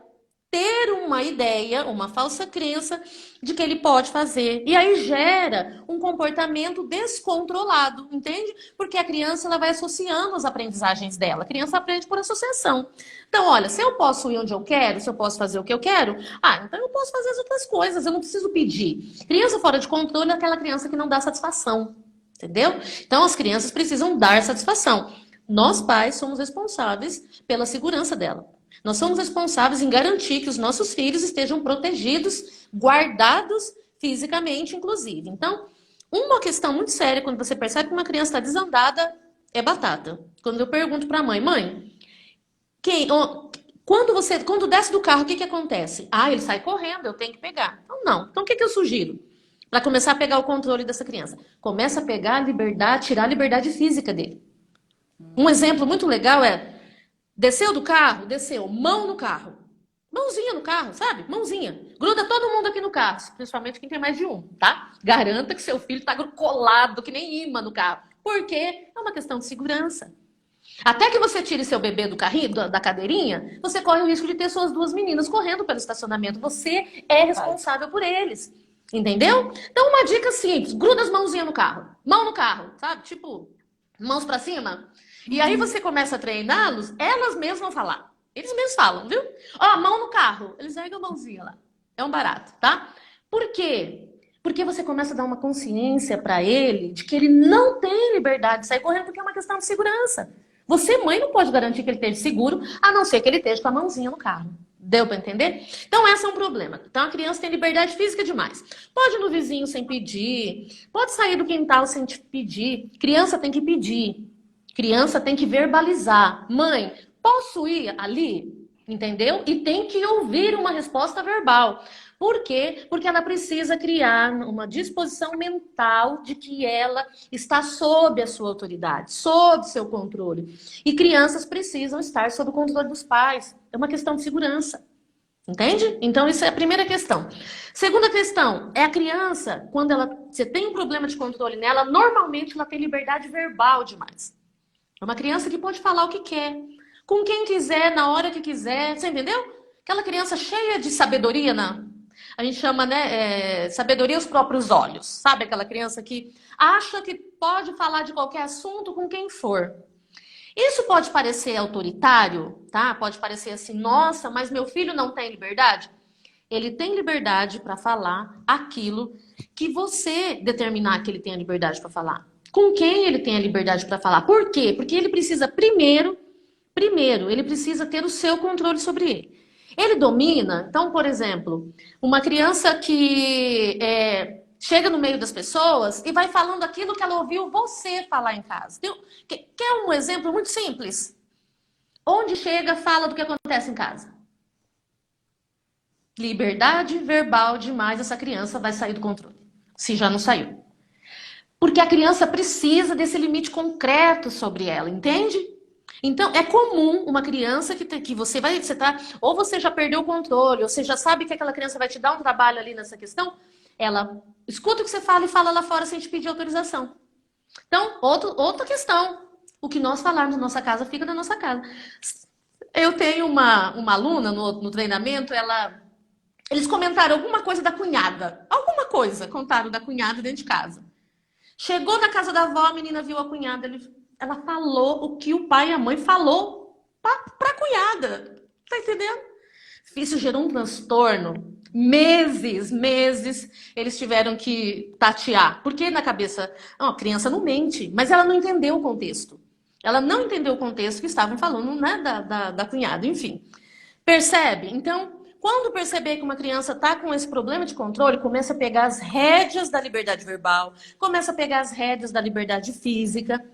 ter uma ideia, uma falsa crença de que ele pode fazer. E aí gera um comportamento descontrolado, entende? Porque a criança ela vai associando as aprendizagens dela. A criança aprende por associação. Então, olha, se eu posso ir onde eu quero, se eu posso fazer o que eu quero, então eu posso fazer as outras coisas, eu não preciso pedir. Criança fora de controle é aquela criança que não dá satisfação, entendeu? Então, as crianças precisam dar satisfação. Nós, pais, somos responsáveis pela segurança dela. Nós somos responsáveis em garantir que os nossos filhos estejam protegidos, guardados fisicamente, inclusive. Então, uma questão muito séria quando você percebe que uma criança está desandada é batata. Quando eu pergunto para a mãe, quando desce do carro, o que acontece? Ele sai correndo, eu tenho que pegar. Então, não. Então, o que eu sugiro? Para começar a pegar o controle dessa criança. Começa a pegar a liberdade, tirar a liberdade física dele. Um exemplo muito legal desceu do carro, desceu, mão no carro. Mãozinha no carro, sabe? Mãozinha. Gruda todo mundo aqui no carro, principalmente quem tem mais de um, tá? Garanta que seu filho tá colado, que nem imã no carro. Por quê? É uma questão de segurança. Até que você tire seu bebê do carrinho, da cadeirinha, você corre o risco de ter suas duas meninas correndo pelo estacionamento. Você é responsável por eles. Entendeu? Então, uma dica simples. Gruda as mãozinhas no carro. Mão no carro, sabe? Tipo, mãos pra cima. E aí você começa a treiná-los, elas mesmas vão falar. Eles mesmos falam, viu? Mão no carro. Eles erguem a mãozinha lá. É um barato, tá? Por quê? Porque você começa a dar uma consciência para ele de que ele não tem liberdade de sair correndo porque é uma questão de segurança. Você, mãe, não pode garantir que ele esteja seguro, a não ser que ele esteja com a mãozinha no carro. Deu para entender? Então, esse é um problema. Então, a criança tem liberdade física demais. Pode ir no vizinho sem pedir, pode sair do quintal sem te pedir. Criança tem que pedir. Criança tem que verbalizar. Mãe, posso ir ali? Entendeu? E tem que ouvir uma resposta verbal. Por quê? Porque ela precisa criar uma disposição mental de que ela está sob a sua autoridade, sob seu controle. E crianças precisam estar sob o controle dos pais. É uma questão de segurança. Entende? Então, isso é a primeira questão. Segunda questão, é a criança, quando você tem um problema de controle nela, normalmente ela tem liberdade verbal demais. É uma criança que pode falar o que quer, com quem quiser, na hora que quiser, você entendeu? Aquela criança cheia de sabedoria, a gente chama, sabedoria aos próprios olhos. Sabe aquela criança que acha que pode falar de qualquer assunto com quem for. Isso pode parecer autoritário, tá? Pode parecer assim, nossa, mas meu filho não tem liberdade. Ele tem liberdade para falar aquilo que você determinar que ele tenha liberdade para falar. Com quem ele tem a liberdade para falar. Por quê? Porque ele precisa primeiro, ele precisa ter o seu controle sobre ele. Ele domina, então, por exemplo, uma criança que chega no meio das pessoas e vai falando aquilo que ela ouviu você falar em casa. Quer um exemplo muito simples? Onde chega, fala do que acontece em casa. Liberdade verbal demais, essa criança vai sair do controle. Se já não saiu. Porque a criança precisa desse limite concreto sobre ela, entende? Então, é comum uma criança que você tá, ou você já perdeu o controle, ou você já sabe que aquela criança vai te dar um trabalho ali nessa questão, ela escuta o que você fala e fala lá fora sem te pedir autorização. Então, outra questão. O que nós falarmos na nossa casa fica na nossa casa. Eu tenho uma aluna no treinamento, eles comentaram alguma coisa da cunhada. Alguma coisa contaram da cunhada dentro de casa. Chegou na casa da avó, a menina viu a cunhada, ela falou o que o pai e a mãe falou pra cunhada. Tá entendendo? Isso gerou um transtorno. Meses, eles tiveram que tatear. Porque na cabeça, a criança não mente, mas ela não entendeu o contexto. Ela não entendeu o contexto que estavam falando, né, da cunhada, enfim. Percebe? Então, quando perceber que uma criança está com esse problema de controle, começa a pegar as rédeas da liberdade verbal, começa a pegar as rédeas da liberdade física,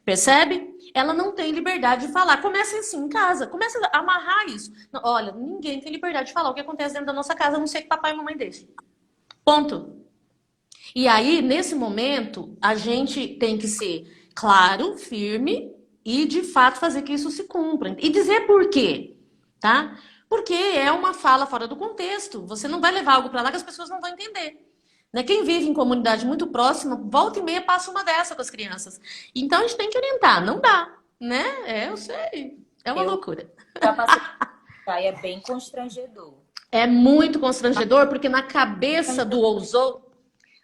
percebe? Ela não tem liberdade de falar. Começa assim em casa, começa a amarrar isso. Não, olha, ninguém tem liberdade de falar o que acontece dentro da nossa casa, a não ser que papai e mamãe deixem. Ponto. E aí, nesse momento, a gente tem que ser claro, firme e, de fato, fazer que isso se cumpra. E dizer por quê, tá? Porque é uma fala fora do contexto. Você não vai levar algo para lá que as pessoas não vão entender. Né? Quem vive em comunidade muito próxima, volta e meia passa uma dessa com as crianças. Então, a gente tem que orientar. Não dá, né? É, eu sei. É uma Eu loucura. já passei, tá? É bem constrangedor. É muito constrangedor, porque na cabeça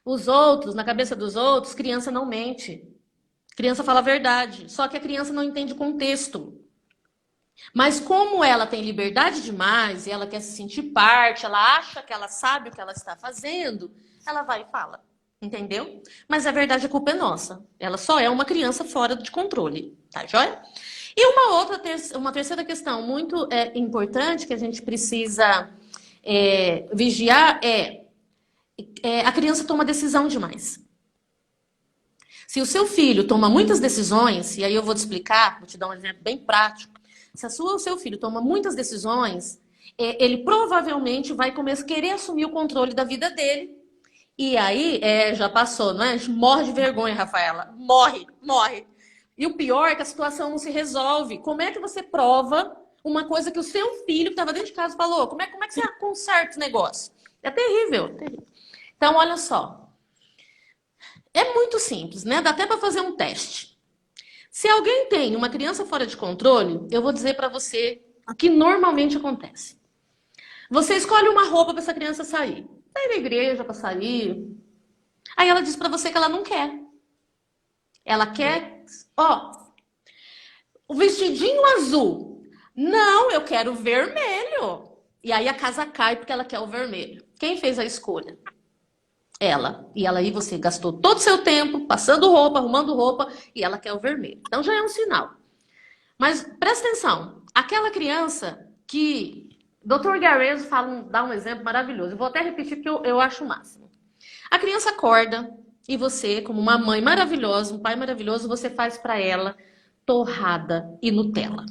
os outros, na cabeça dos outros, criança não mente. Criança fala a verdade. Só que a criança não entende o contexto. Mas como ela tem liberdade demais e ela quer se sentir parte, ela acha que ela sabe o que ela está fazendo, ela vai e fala. Entendeu? Mas a verdade, a culpa é nossa. Ela só é uma criança fora de controle. Tá joia? E uma terceira questão muito importante que a gente precisa vigiar a criança toma decisão demais. Se o seu filho toma muitas decisões, e aí eu vou te explicar, vou te dar um exemplo bem prático. Se o seu filho toma muitas decisões, ele provavelmente vai começar a querer assumir o controle da vida dele. E aí, já passou, não é? A gente morre de vergonha, Rafaela. Morre, morre. E o pior é que a situação não se resolve. Como é que você prova uma coisa que o seu filho, que estava dentro de casa, falou? Como é que você conserta esse negócio? É terrível, terrível. Então, olha só. É muito simples, né? Dá até para fazer um teste. Se alguém tem uma criança fora de controle, eu vou dizer para você o que normalmente acontece. Você escolhe uma roupa para essa criança sair. Sai da igreja para sair. Aí ela diz para você que ela não quer. Ela quer, o vestidinho azul. Não, eu quero vermelho. E aí a casa cai porque ela quer o vermelho. Quem fez a escolha? Ela. E ela aí você gastou todo o seu tempo passando roupa, arrumando roupa, e ela quer o vermelho. Então já é um sinal. Mas presta atenção. Aquela criança que Dr. Garezo dá um exemplo maravilhoso. Eu vou até repetir porque eu acho o máximo. A criança acorda e você, como uma mãe maravilhosa, um pai maravilhoso, você faz para ela torrada e Nutella.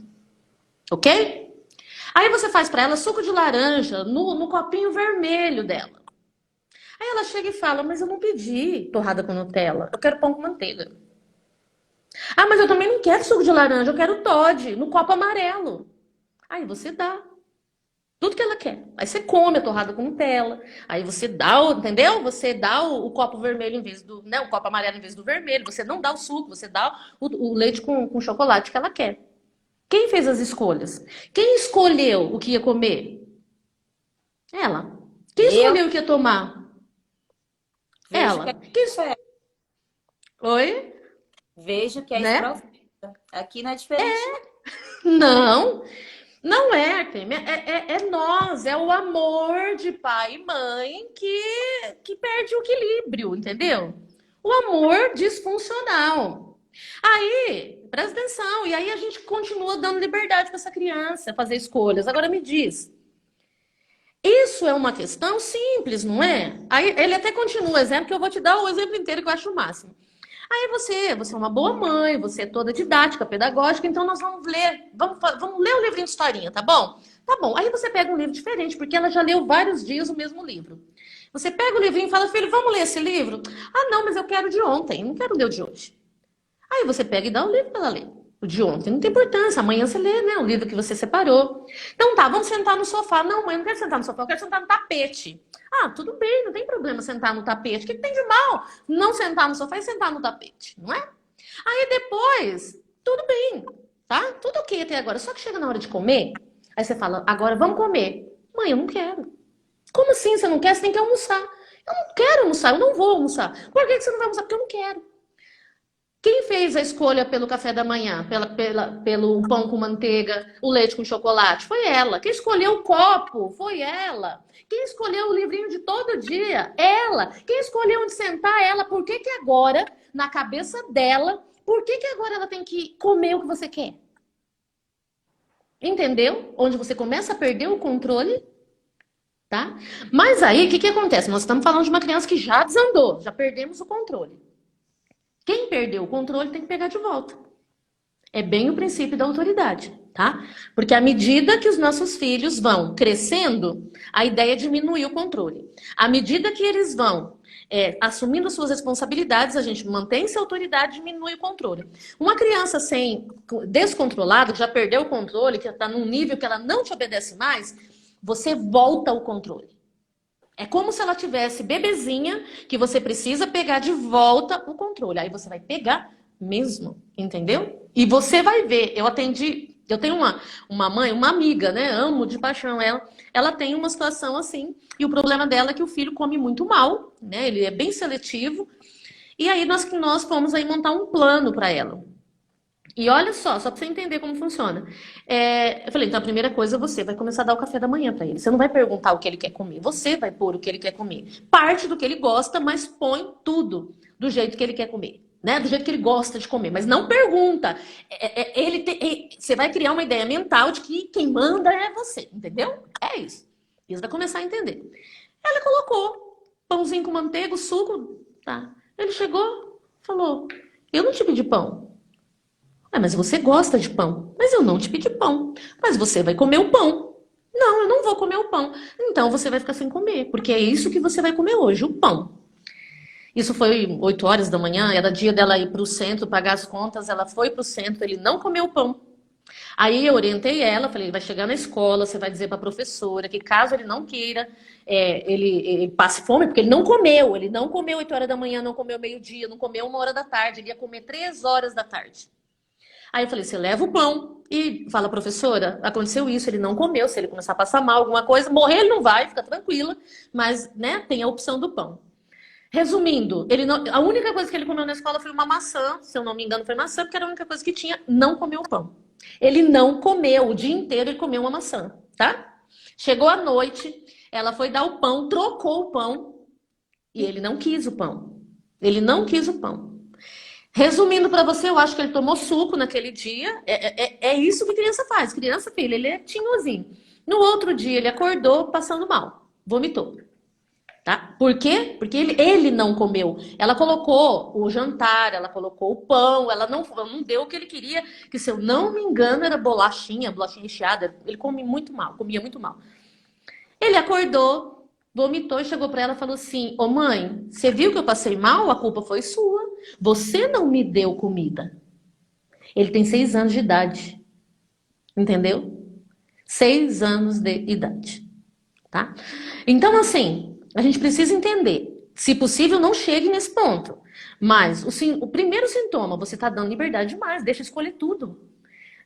Ok? Aí você faz para ela suco de laranja no copinho vermelho dela. Aí ela chega e fala, mas eu não pedi torrada com Nutella, eu quero pão com manteiga. Ah, mas eu também não quero suco de laranja, eu quero Toddy, no copo amarelo. Aí você dá tudo que ela quer. Aí você come a torrada com Nutella, aí você dá, entendeu? Você dá o copo vermelho em vez do, né, o copo amarelo em vez do vermelho, você não dá o suco, você dá o leite com chocolate que ela quer. Quem fez as escolhas? Quem escolheu o que ia comer? Ela. Quem escolheu o que ia tomar? Vejo que Ela. Oi? Vejo que é Né? exprofissa. Aqui não é diferente. Não, não é, Artemia. É nós, é o amor de pai e mãe que perde o equilíbrio, entendeu? O amor disfuncional. Aí, presta atenção, e aí a gente continua dando liberdade para essa criança fazer escolhas. Agora me diz, isso é uma questão simples, não é? Aí ele até continua o exemplo, que eu vou te dar o exemplo inteiro que eu acho o máximo. Aí você é uma boa mãe, você é toda didática, pedagógica, então nós vamos ler o livrinho de historinha, tá bom? Tá bom. Aí você pega um livro diferente, porque ela já leu vários dias o mesmo livro. Você pega o livrinho e fala, filho, vamos ler esse livro? Ah, não, mas eu quero o de ontem, não quero ler o de hoje. Aí você pega e dá o livro para ela ler. O de ontem não tem importância, amanhã você lê, né? O livro que você separou. Então tá, vamos sentar no sofá. Não, mãe, eu não quero sentar no sofá, eu quero sentar no tapete. Ah, tudo bem, não tem problema sentar no tapete. O que tem de mal não sentar no sofá e sentar no tapete, não é? Aí depois, tudo bem, tá? Tudo ok até agora. Só que chega na hora de comer, aí você fala, agora vamos comer. Mãe, eu não quero. Como assim você não quer? Você tem que almoçar. Eu não quero almoçar, eu não vou almoçar. Por que você não vai almoçar? Porque eu não quero. Quem fez a escolha pelo café da manhã, pelo pão com manteiga, o leite com chocolate? Foi ela. Quem escolheu o copo? Foi ela. Quem escolheu o livrinho de todo dia? Ela. Quem escolheu onde sentar? Ela. Por que que agora, na cabeça dela, por que que agora ela tem que comer o que você quer? Entendeu? Onde você começa a perder o controle, tá? Mas aí, o que que acontece? Nós estamos falando de uma criança que já desandou, já perdemos o controle. Quem perdeu o controle tem que pegar de volta. É bem o princípio da autoridade, tá? Porque à medida que os nossos filhos vão crescendo, a ideia é diminuir o controle. À medida que eles vão assumindo suas responsabilidades, a gente mantém essa autoridade e diminui o controle. Uma criança descontrolada, que já perdeu o controle, que está num nível que ela não te obedece mais, você volta o controle. É como se ela tivesse bebezinha, que você precisa pegar de volta o controle. Aí você vai pegar mesmo, entendeu? E você vai ver. Eu tenho uma mãe, uma amiga, né? Amo de paixão ela. Ela tem uma situação assim, e o problema dela é que o filho come muito mal, né? Ele é bem seletivo. E aí nós fomos aí montar um plano para ela. E olha só pra você entender como funciona. Eu falei, então a primeira coisa você vai começar a dar o café da manhã para ele. Você não vai perguntar o que ele quer comer, você vai pôr o que ele quer comer. Parte do que ele gosta, mas põe tudo do jeito que ele quer comer. Né? Do jeito que ele gosta de comer, mas não pergunta. Você vai criar uma ideia mental de que quem manda é você, entendeu? É isso. Isso vai começar a entender. Ela colocou pãozinho com manteiga, suco, tá? Ele chegou, falou: eu não te pedi pão. Mas você gosta de pão. Mas eu não te pedi pão. Mas você vai comer o pão. Não, eu não vou comer o pão. Então você vai ficar sem comer, porque é isso que você vai comer hoje, o pão. Isso foi 8 horas da manhã, era dia dela ir para o centro, pagar as contas, ela foi para o centro, ele não comeu pão. Aí eu orientei ela, falei, ele vai chegar na escola, você vai dizer para a professora que caso ele não queira, ele passe fome, porque ele não comeu 8 horas da manhã, não comeu meio-dia, não comeu 1 hora da tarde, ele ia comer 3 horas da tarde. Aí eu falei, você leva o pão e fala, professora, aconteceu isso, ele não comeu, se ele começar a passar mal, alguma coisa, morrer ele não vai, fica tranquila, mas né, tem a opção do pão. Resumindo, a única coisa que ele comeu na escola foi uma maçã, se eu não me engano foi maçã, porque era a única coisa que tinha, não comeu pão. Ele não comeu, o dia inteiro ele comeu uma maçã, tá? Chegou à noite, ela foi dar o pão, trocou o pão, e ele não quis o pão. Ele não quis o pão. Resumindo para você, eu acho que ele tomou suco naquele dia, é isso que criança faz. Criança, filho, ele é tinhozinho. No outro dia, ele acordou passando mal, vomitou. Tá? Por quê? Porque ele não comeu. Ela colocou o jantar, ela colocou o pão, ela não deu o que ele queria, que se eu não me engano era bolachinha recheada. Ele comia muito mal. Ele acordou, vomitou e chegou para ela e falou assim: ô mãe, você viu que eu passei mal? A culpa foi sua. Você não me deu comida. Ele tem 6 anos de idade. Entendeu? 6 anos de idade. Tá? Então, assim, a gente precisa entender. Se possível, não chegue nesse ponto. Mas o primeiro sintoma, você está dando liberdade demais. Deixa escolher tudo.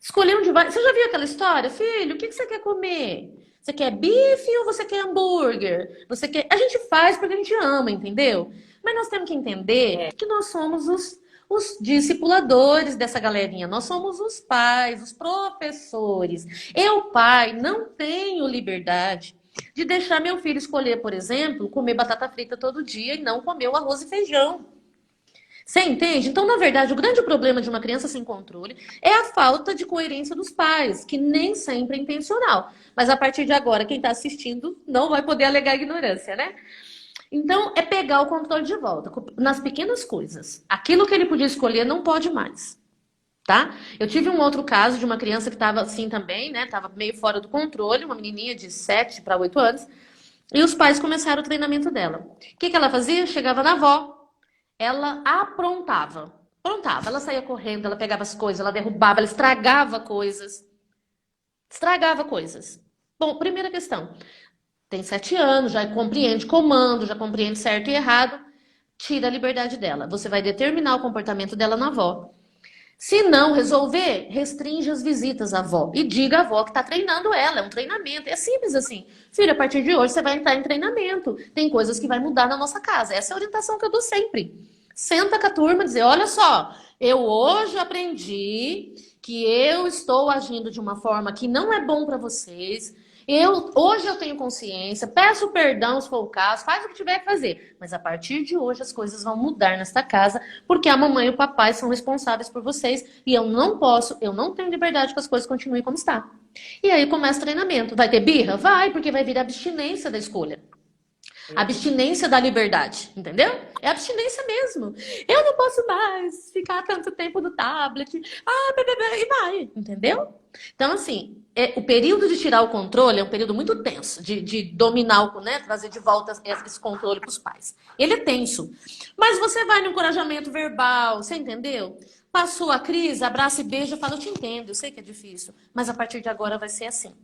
Escolher onde vai. Você já viu aquela história? Filho, o que você quer comer? Você quer bife ou você quer hambúrguer? A gente faz porque a gente ama, entendeu? Mas nós temos que entender que nós somos os discipuladores dessa galerinha. Nós somos os pais, os professores. Eu, pai, não tenho liberdade de deixar meu filho escolher, por exemplo, comer batata frita todo dia e não comer o arroz e feijão. Você entende? Então, na verdade, o grande problema de uma criança sem controle é a falta de coerência dos pais, que nem sempre é intencional. Mas a partir de agora, quem está assistindo não vai poder alegar ignorância, né? Então, é pegar o controle de volta, nas pequenas coisas. Aquilo que ele podia escolher não pode mais. Tá? Eu tive um outro caso de uma criança que estava assim também, né? Tava meio fora do controle, uma menininha de 7 para 8 anos. E os pais começaram o treinamento dela. O que ela fazia? Chegava na avó, ela aprontava. Ela saía correndo, ela pegava as coisas, ela derrubava, ela estragava coisas. Bom, primeira questão. Tem 7 anos, já compreende comando, já compreende certo e errado. Tira a liberdade dela. Você vai determinar o comportamento dela na avó. Se não resolver, restringe as visitas à avó. E diga à avó que está treinando ela. É um treinamento. É simples assim. Filha, a partir de hoje você vai entrar em treinamento. Tem coisas que vai mudar na nossa casa. Essa é a orientação que eu dou sempre. Senta com a turma e dizer, olha só, eu hoje aprendi que eu estou agindo de uma forma que não é bom para vocês. Hoje eu tenho consciência, peço perdão se for o caso, faz o que tiver que fazer. Mas a partir de hoje as coisas vão mudar nesta casa, porque a mamãe e o papai são responsáveis por vocês e eu não tenho liberdade que as coisas continuem como está. E aí começa o treinamento. Vai ter birra? Vai, porque vai vir a abstinência da escolha. Abstinência da liberdade, entendeu? É abstinência mesmo. Eu não posso mais ficar tanto tempo no tablet. E vai, entendeu? Então, assim, o período de tirar o controle é um período muito tenso, de dominar, né, trazer de volta esse controle para os pais. Ele é tenso. Mas você vai no encorajamento verbal, você entendeu? Passou a crise, abraça e beija, fala, eu te entendo, eu sei que é difícil, mas a partir de agora vai ser assim.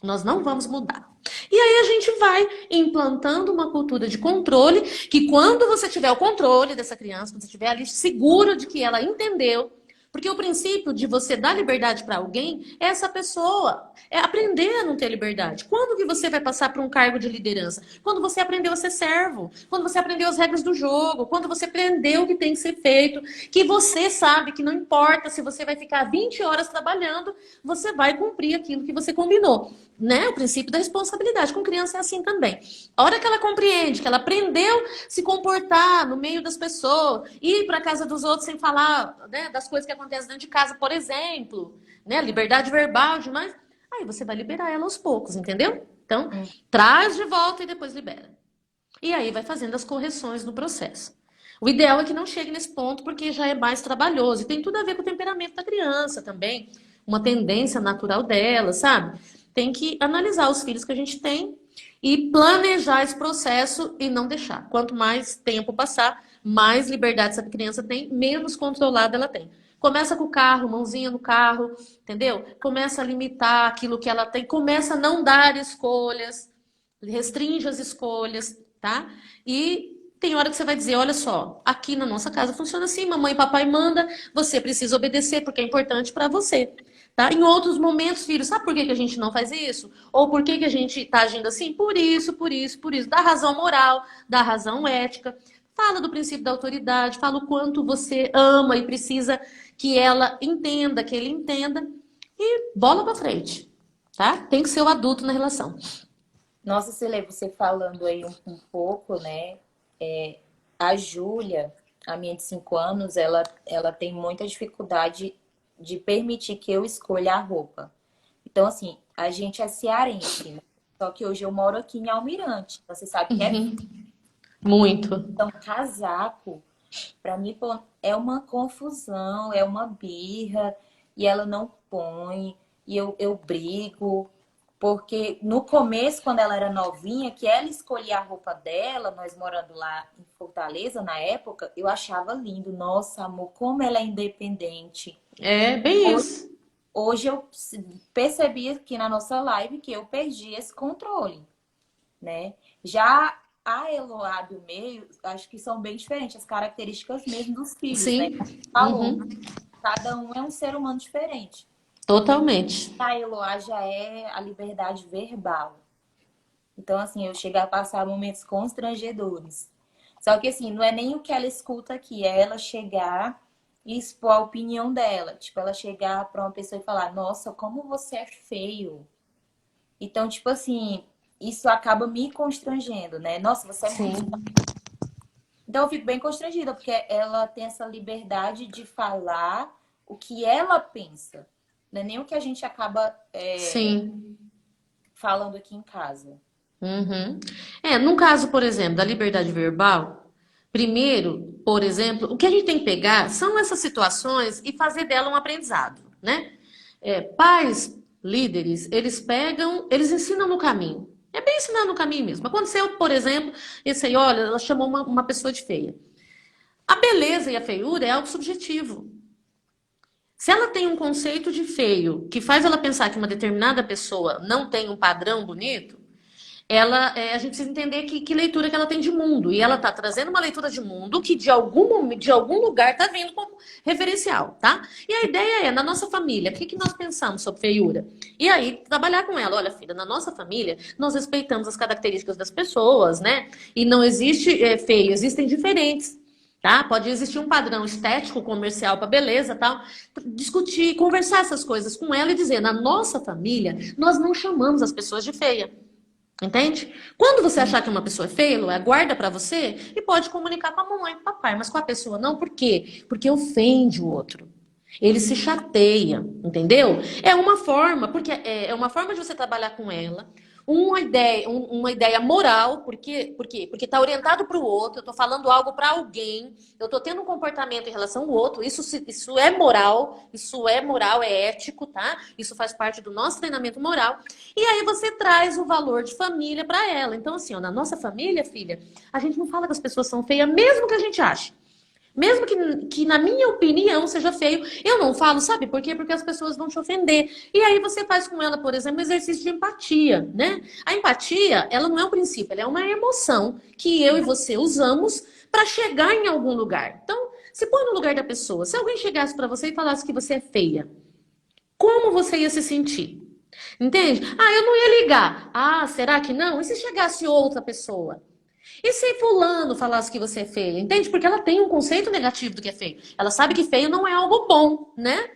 Nós não vamos mudar. E aí a gente vai implantando uma cultura de controle, que quando você tiver o controle dessa criança, quando você estiver ali seguro de que ela entendeu, porque o princípio de você dar liberdade para alguém é essa pessoa, é aprender a não ter liberdade. Quando que você vai passar por um cargo de liderança? Quando você aprendeu a ser servo, quando você aprendeu as regras do jogo, quando você aprendeu o que tem que ser feito, que você sabe que não importa se você vai ficar 20 horas trabalhando, você vai cumprir aquilo que você combinou. Né? O princípio da responsabilidade. Com criança é assim também. A hora que ela compreende, que ela aprendeu a se comportar no meio das pessoas, ir para a casa dos outros sem falar, né, das coisas que acontecem dentro de casa, por exemplo, né, liberdade verbal, demais, aí você vai liberar ela aos poucos, entendeu? Então, traz de volta e depois libera. E aí vai fazendo as correções no processo. O ideal é que não chegue nesse ponto, porque já é mais trabalhoso. E tem tudo a ver com o temperamento da criança também. Uma tendência natural dela, sabe? Tem que analisar os filhos que a gente tem e planejar esse processo e não deixar. Quanto mais tempo passar, mais liberdade essa criança tem, menos controlada ela tem. Começa com o carro, mãozinha no carro, entendeu? Começa a limitar aquilo que ela tem, começa a não dar escolhas, restringe as escolhas, tá? E tem hora que você vai dizer, olha só, aqui na nossa casa funciona assim, mamãe e papai manda, você precisa obedecer porque é importante para você. Tá? Em outros momentos, filho, sabe por que a gente não faz isso? Ou por que a gente está agindo assim? Por isso, por isso, por isso. Dá razão moral, dá razão ética. Fala do princípio da autoridade, fala o quanto você ama e precisa que ela entenda, que ele entenda. E bola pra frente, tá? Tem que ser o adulto na relação. Nossa, Cele, você falando aí um pouco, né? A Júlia, a minha de 5 anos, ela tem muita dificuldade de permitir que eu escolha a roupa. Então, assim, a gente é cearense, né? Só que hoje eu moro aqui em Almirante. Você sabe que é Muito. então, casaco, pra mim, pô, é uma confusão, é uma birra, e ela não põe, e eu brigo. Porque no começo, quando ela era novinha, que ela escolhia a roupa dela, nós morando lá em Fortaleza na época, eu achava lindo. Nossa, amor, como ela é independente. É bem isso. Hoje eu percebi aqui na nossa live que eu perdi esse controle, né? Já a Eloá do meio, acho que são bem diferentes, as características mesmo dos filhos, né? Sim. Falou, Uhum. cada um é um ser humano diferente. Totalmente. A Eloá já é a liberdade verbal. Então, assim, eu chego a passar momentos constrangedores. Só que, assim, não é nem o que ela escuta aqui, é ela chegar e expor a opinião dela. Tipo, ela chegar pra uma pessoa e falar, nossa, como você é feio. Então, tipo assim, isso acaba me constrangendo, né? Nossa, você é muito... Sim. Então, eu fico bem constrangida, porque ela tem essa liberdade de falar o que ela pensa. Não é nem o que a gente acaba Sim. falando aqui em casa. Uhum. No caso, por exemplo, da liberdade verbal, primeiro, por exemplo, o que a gente tem que pegar são essas situações e fazer dela um aprendizado, né? Pais, líderes, eles pegam, eles ensinam no caminho. É bem ensinar no caminho mesmo. Aconteceu, por exemplo, esse aí, olha, ela chamou uma pessoa de feia. A beleza e a feiura é algo subjetivo. Se ela tem um conceito de feio que faz ela pensar que uma determinada pessoa não tem um padrão bonito, a gente precisa entender que leitura que ela tem de mundo. E ela está trazendo uma leitura de mundo que de algum lugar está vindo como referencial, tá? E a ideia é, na nossa família, o que nós pensamos sobre feiura? E aí, trabalhar com ela. Olha, filha, na nossa família, nós respeitamos as características das pessoas, né? E não existe feio, existem diferentes. tá? Pode existir um padrão estético, comercial para beleza, tal. Discutir, conversar essas coisas com ela e dizer, na nossa família, nós não chamamos as pessoas de feia. Entende? Quando você achar que uma pessoa é feia, Lu, guarda pra você e pode comunicar com a mamãe, com o papai, mas com a pessoa não, por quê? Porque ofende o outro. Ele se chateia, entendeu? É uma forma, porque é uma forma de você trabalhar com ela, uma ideia moral, por quê? Porque está orientado para o outro, eu estou falando algo para alguém, eu estou tendo um comportamento em relação ao outro, isso é moral, é ético, tá? Isso faz parte do nosso treinamento moral. E aí você traz o valor de família para ela. Então, assim, ó, na nossa família, filha, a gente não fala que as pessoas são feias, mesmo que a gente ache. Mesmo que, na minha opinião, seja feio, eu não falo, sabe por quê? Porque as pessoas vão te ofender. E aí você faz com ela, por exemplo, um exercício de empatia, né? A empatia, ela não é um princípio, ela é uma emoção que eu e você usamos para chegar em algum lugar. Então, se põe no lugar da pessoa. Se alguém chegasse para você e falasse que você é feia, como você ia se sentir? Entende? Ah, eu não ia ligar. Ah, será que não? E se chegasse outra pessoa? E se fulano falasse que você é feia? Entende? Porque ela tem um conceito negativo do que é feio. Ela sabe que feio não é algo bom, né?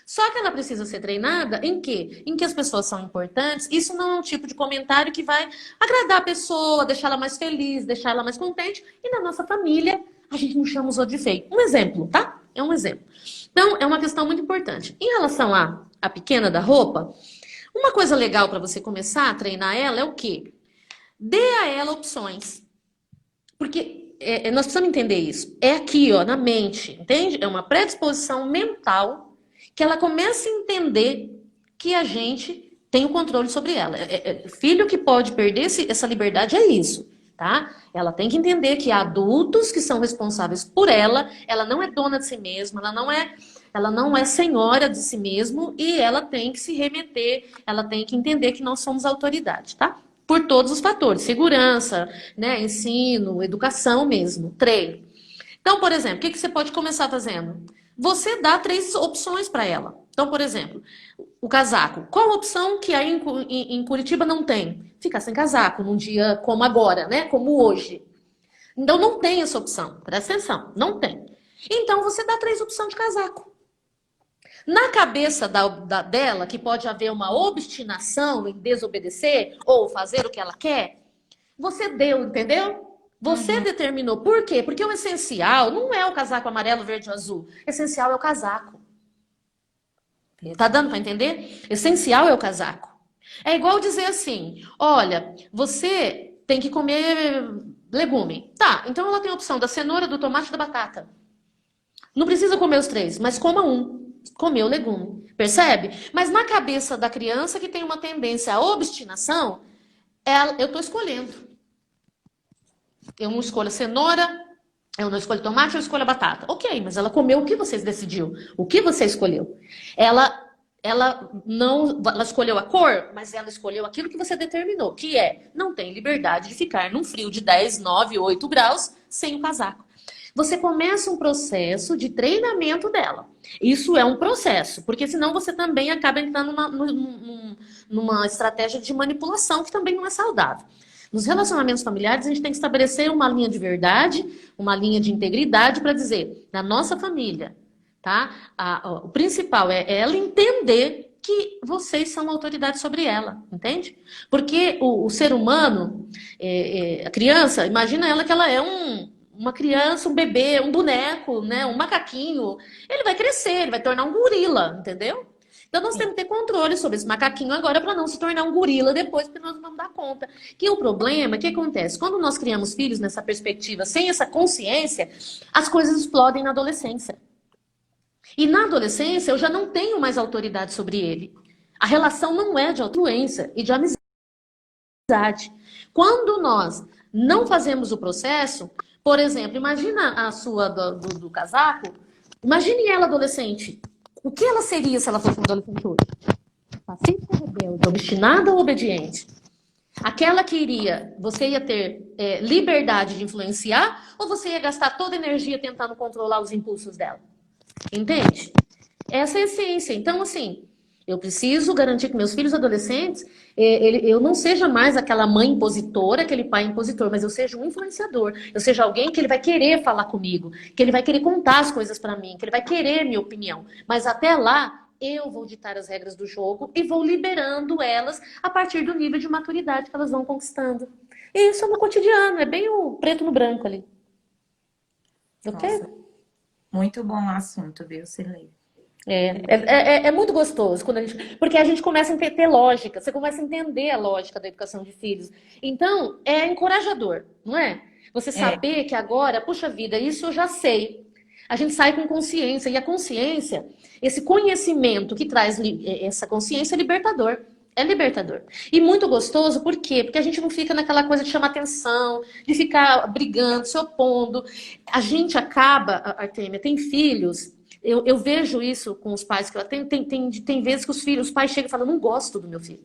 Só que ela precisa ser treinada em quê? Em que as pessoas são importantes. Isso não é um tipo de comentário que vai agradar a pessoa, deixar ela mais feliz, deixar ela mais contente. E na nossa família, a gente não chama os outros de feio. Um exemplo, tá? É um exemplo. Então, é uma questão muito importante. Em relação à pequena da roupa, uma coisa legal para você começar a treinar ela é o quê? Dê a ela opções. Porque nós precisamos entender isso. É aqui, ó, na mente, entende? É uma predisposição mental que ela começa a entender que a gente tem o controle sobre ela. Filho que pode perder essa liberdade é isso, tá? Ela tem que entender que há adultos que são responsáveis por ela não é dona de si mesma, ela não é senhora de si mesmo e ela tem que se remeter, ela tem que entender que nós somos autoridade, tá? Por todos os fatores, segurança, né, ensino, educação mesmo, treino. Então, por exemplo, o que você pode começar fazendo? Você dá 3 opções para ela. Então, por exemplo, o casaco. Qual opção que aí em Curitiba não tem? Ficar sem casaco num dia como agora, né? Como hoje. Então, não tem essa opção. Presta atenção, não tem. Então, você dá 3 opções de casaco. Na cabeça dela, que pode haver uma obstinação em desobedecer ou fazer o que ela quer, você deu, entendeu? Você determinou. Por quê? Porque o essencial não é o casaco amarelo, verde ou azul. O essencial é o casaco. Tá dando para entender? Essencial é o casaco. É igual dizer assim, olha, você tem que comer legume. Tá, então ela tem a opção da cenoura, do tomate e da batata. Não precisa comer os 3, mas coma um. Comer o legume. Percebe? Mas na cabeça da criança que tem uma tendência à obstinação, eu estou escolhendo. Eu não escolho cenoura, eu não escolho tomate, eu escolho a batata. Ok, mas ela comeu o que você decidiu? O que você escolheu? Ela escolheu a cor, mas ela escolheu aquilo que você determinou, que não tem liberdade de ficar num frio de 10, 9, 8 graus sem o casaco. Você começa um processo de treinamento dela. Isso é um processo, porque senão você também acaba entrando numa estratégia de manipulação que também não é saudável. Nos relacionamentos familiares, a gente tem que estabelecer uma linha de verdade, uma linha de integridade para dizer, na nossa família, tá? O principal é ela entender que vocês são autoridade sobre ela, entende? Porque o ser humano, a criança, imagina ela que ela é uma criança, um bebê, um boneco, né, um macaquinho. Ele vai crescer, ele vai tornar um gorila, entendeu? Então nós temos que ter controle sobre esse macaquinho agora para não se tornar um gorila depois, porque nós não vamos dar conta. Que o problema, o que acontece? Quando nós criamos filhos nessa perspectiva, sem essa consciência, as coisas explodem na adolescência. E na adolescência eu já não tenho mais autoridade sobre ele. A relação não é de influência e de amizade. Quando nós não fazemos o processo, por exemplo, imagina a sua do casaco, imagine ela adolescente. O que ela seria se ela fosse uma adolescente hoje? Pacífica, rebelde, obstinada ou obediente? Aquela que você ia ter liberdade de influenciar ou você ia gastar toda a energia tentando controlar os impulsos dela? Entende? Essa é a essência. Então, assim, Eu preciso garantir que meus filhos adolescentes, eu não seja mais aquela mãe impositora, aquele pai impositor, mas eu seja um influenciador. Eu seja alguém que ele vai querer falar comigo, que ele vai querer contar as coisas para mim, que ele vai querer minha opinião. Mas até lá, eu vou ditar as regras do jogo e vou liberando elas a partir do nível de maturidade que elas vão conquistando. E isso é no cotidiano, é bem o preto no branco ali. Ok? Nossa, muito bom o assunto, viu, Cirlei? É muito gostoso quando porque a gente começa a ter lógica, você começa a entender a lógica da educação de filhos. Então, é encorajador, não é? Você É, saber que agora, puxa vida, isso eu já sei. A gente sai com consciência, e a consciência, esse conhecimento que traz essa consciência é libertador. É libertador. E muito gostoso, por quê? Porque a gente não fica naquela coisa de chamar atenção, de ficar brigando, se opondo. A gente acaba, Artêmia, tem filhos. Eu vejo isso com os pais que eu atendo. Tem vezes que os pais chegam e falam: não gosto do meu filho.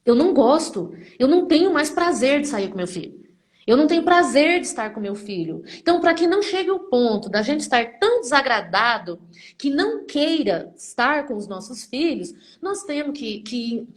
Eu não gosto. Eu não tenho mais prazer de sair com meu filho. Eu não tenho prazer de estar com meu filho. Então, para que não chegue o ponto da gente estar tão desagradado que não queira estar com os nossos filhos, nós temos que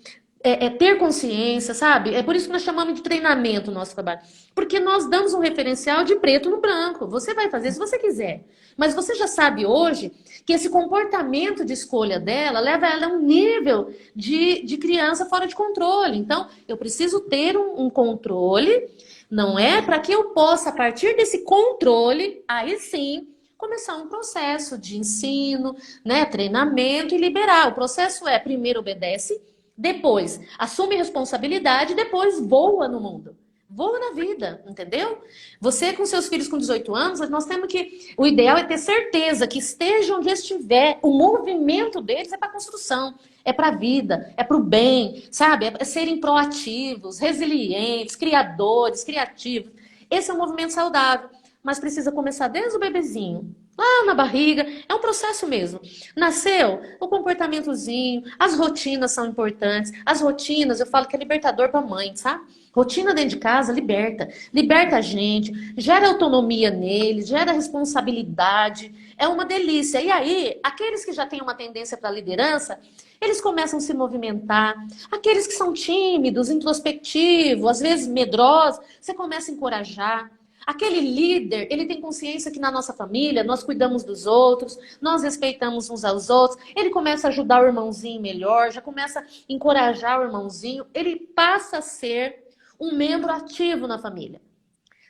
ter consciência, sabe? É por isso que nós chamamos de treinamento o nosso trabalho. Porque nós damos um referencial de preto no branco. Você vai fazer se você quiser. Mas você já sabe hoje que esse comportamento de escolha dela leva ela a um nível de criança fora de controle. Então, eu preciso ter um controle, não é? Para que eu possa, a partir desse controle, aí sim, começar um processo de ensino, né? Treinamento e liberar. O processo é, primeiro obedece, depois assume responsabilidade, depois voa no mundo. Voa na vida, entendeu? Você com seus filhos com 18 anos, nós temos que... O ideal é ter certeza que esteja onde estiver, o movimento deles é para construção, é para a vida, é para o bem, sabe? É serem proativos, resilientes, criadores, criativos. Esse é um movimento saudável, mas precisa começar desde o bebezinho, lá na barriga, é um processo mesmo. Nasceu, o comportamentozinho, as rotinas são importantes. As rotinas, eu falo que é libertador para mãe, sabe? Rotina dentro de casa liberta, liberta a gente, gera autonomia neles, gera responsabilidade, é uma delícia. E aí, aqueles que já têm uma tendência para liderança, eles começam a se movimentar. Aqueles que são tímidos, introspectivos, às vezes medrosos, você começa a encorajar. Aquele líder, ele tem consciência que na nossa família nós cuidamos dos outros, nós respeitamos uns aos outros, ele começa a ajudar o irmãozinho melhor, já começa a encorajar o irmãozinho, ele passa a ser um membro ativo na família.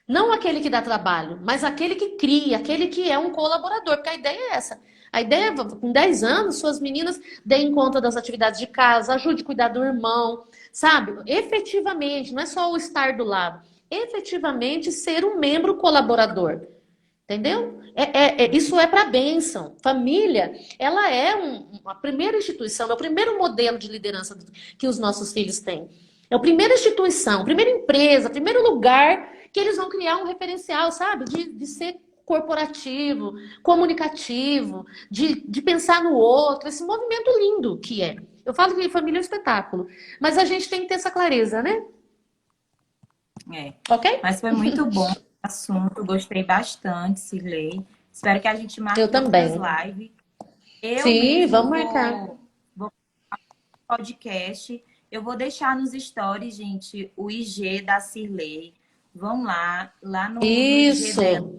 Não aquele que dá trabalho, mas aquele que cria, aquele que é um colaborador, porque a ideia é essa. A ideia é, com 10 anos, suas meninas deem conta das atividades de casa, ajude a cuidar do irmão, sabe? Efetivamente, não é só o estar do lado, efetivamente ser um membro colaborador. Entendeu? Isso é para a bênção. Família, ela é a primeira instituição, é o primeiro modelo de liderança que os nossos filhos têm. É a primeira instituição, a primeira empresa, o primeiro lugar que eles vão criar um referencial, sabe? De ser corporativo, comunicativo, de pensar no outro, esse movimento lindo que é. Eu falo que família é um espetáculo, mas a gente tem que ter essa clareza, né? é. Ok? Mas foi muito bom o assunto, gostei bastante, Cirlei. Espero que a gente marque Eu também. outras lives. Eu Sim, mesmo vamos marcar. vou podcast. Eu vou deixar nos stories, gente, o IG da Cirlei. Vão lá no IG Isso. dela,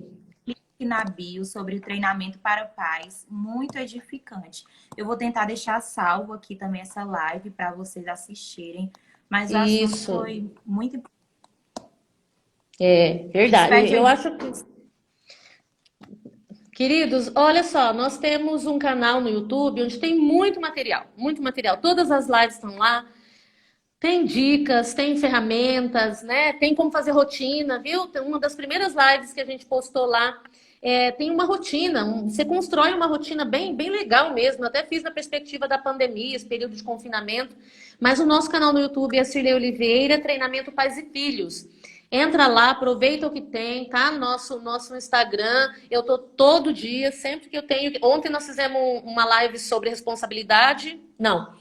clique na bio sobre treinamento para pais, muito edificante. Eu vou tentar deixar salvo aqui também essa live para vocês assistirem, mas o assunto Isso. foi muito importante. É verdade. Despede Eu aí. acho que, queridos, olha só, nós temos um canal no YouTube onde tem muito material, muito material. Todas as lives estão lá. Tem dicas, tem ferramentas, né? Tem como fazer rotina, viu? Tem uma das primeiras lives que a gente postou lá. Tem uma rotina, você constrói uma rotina bem, bem legal mesmo. Eu até fiz na perspectiva da pandemia, esse período de confinamento. Mas o nosso canal no YouTube é Cirlei Oliveira, Treinamento Pais e Filhos. Entra lá, aproveita o que tem, tá? Nosso Instagram, eu tô todo dia, sempre que eu tenho. Ontem nós fizemos uma live sobre responsabilidade. Não.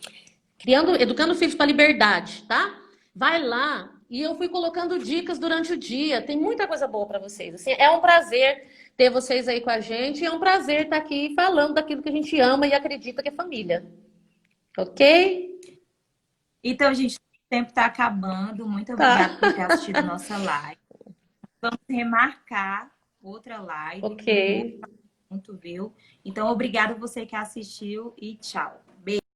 Educando filhos para a liberdade, tá? Vai lá e eu fui colocando dicas durante o dia. Tem muita coisa boa para vocês. Assim, é um prazer ter vocês aí com a gente. É um prazer estar aqui falando daquilo que a gente ama e acredita que é família. Ok? Então, gente, o tempo está acabando. Muito Tá. obrigada por ter assistido nossa live. Vamos remarcar outra live Ok. com um outro assunto, viu? Então, obrigada você que assistiu e tchau.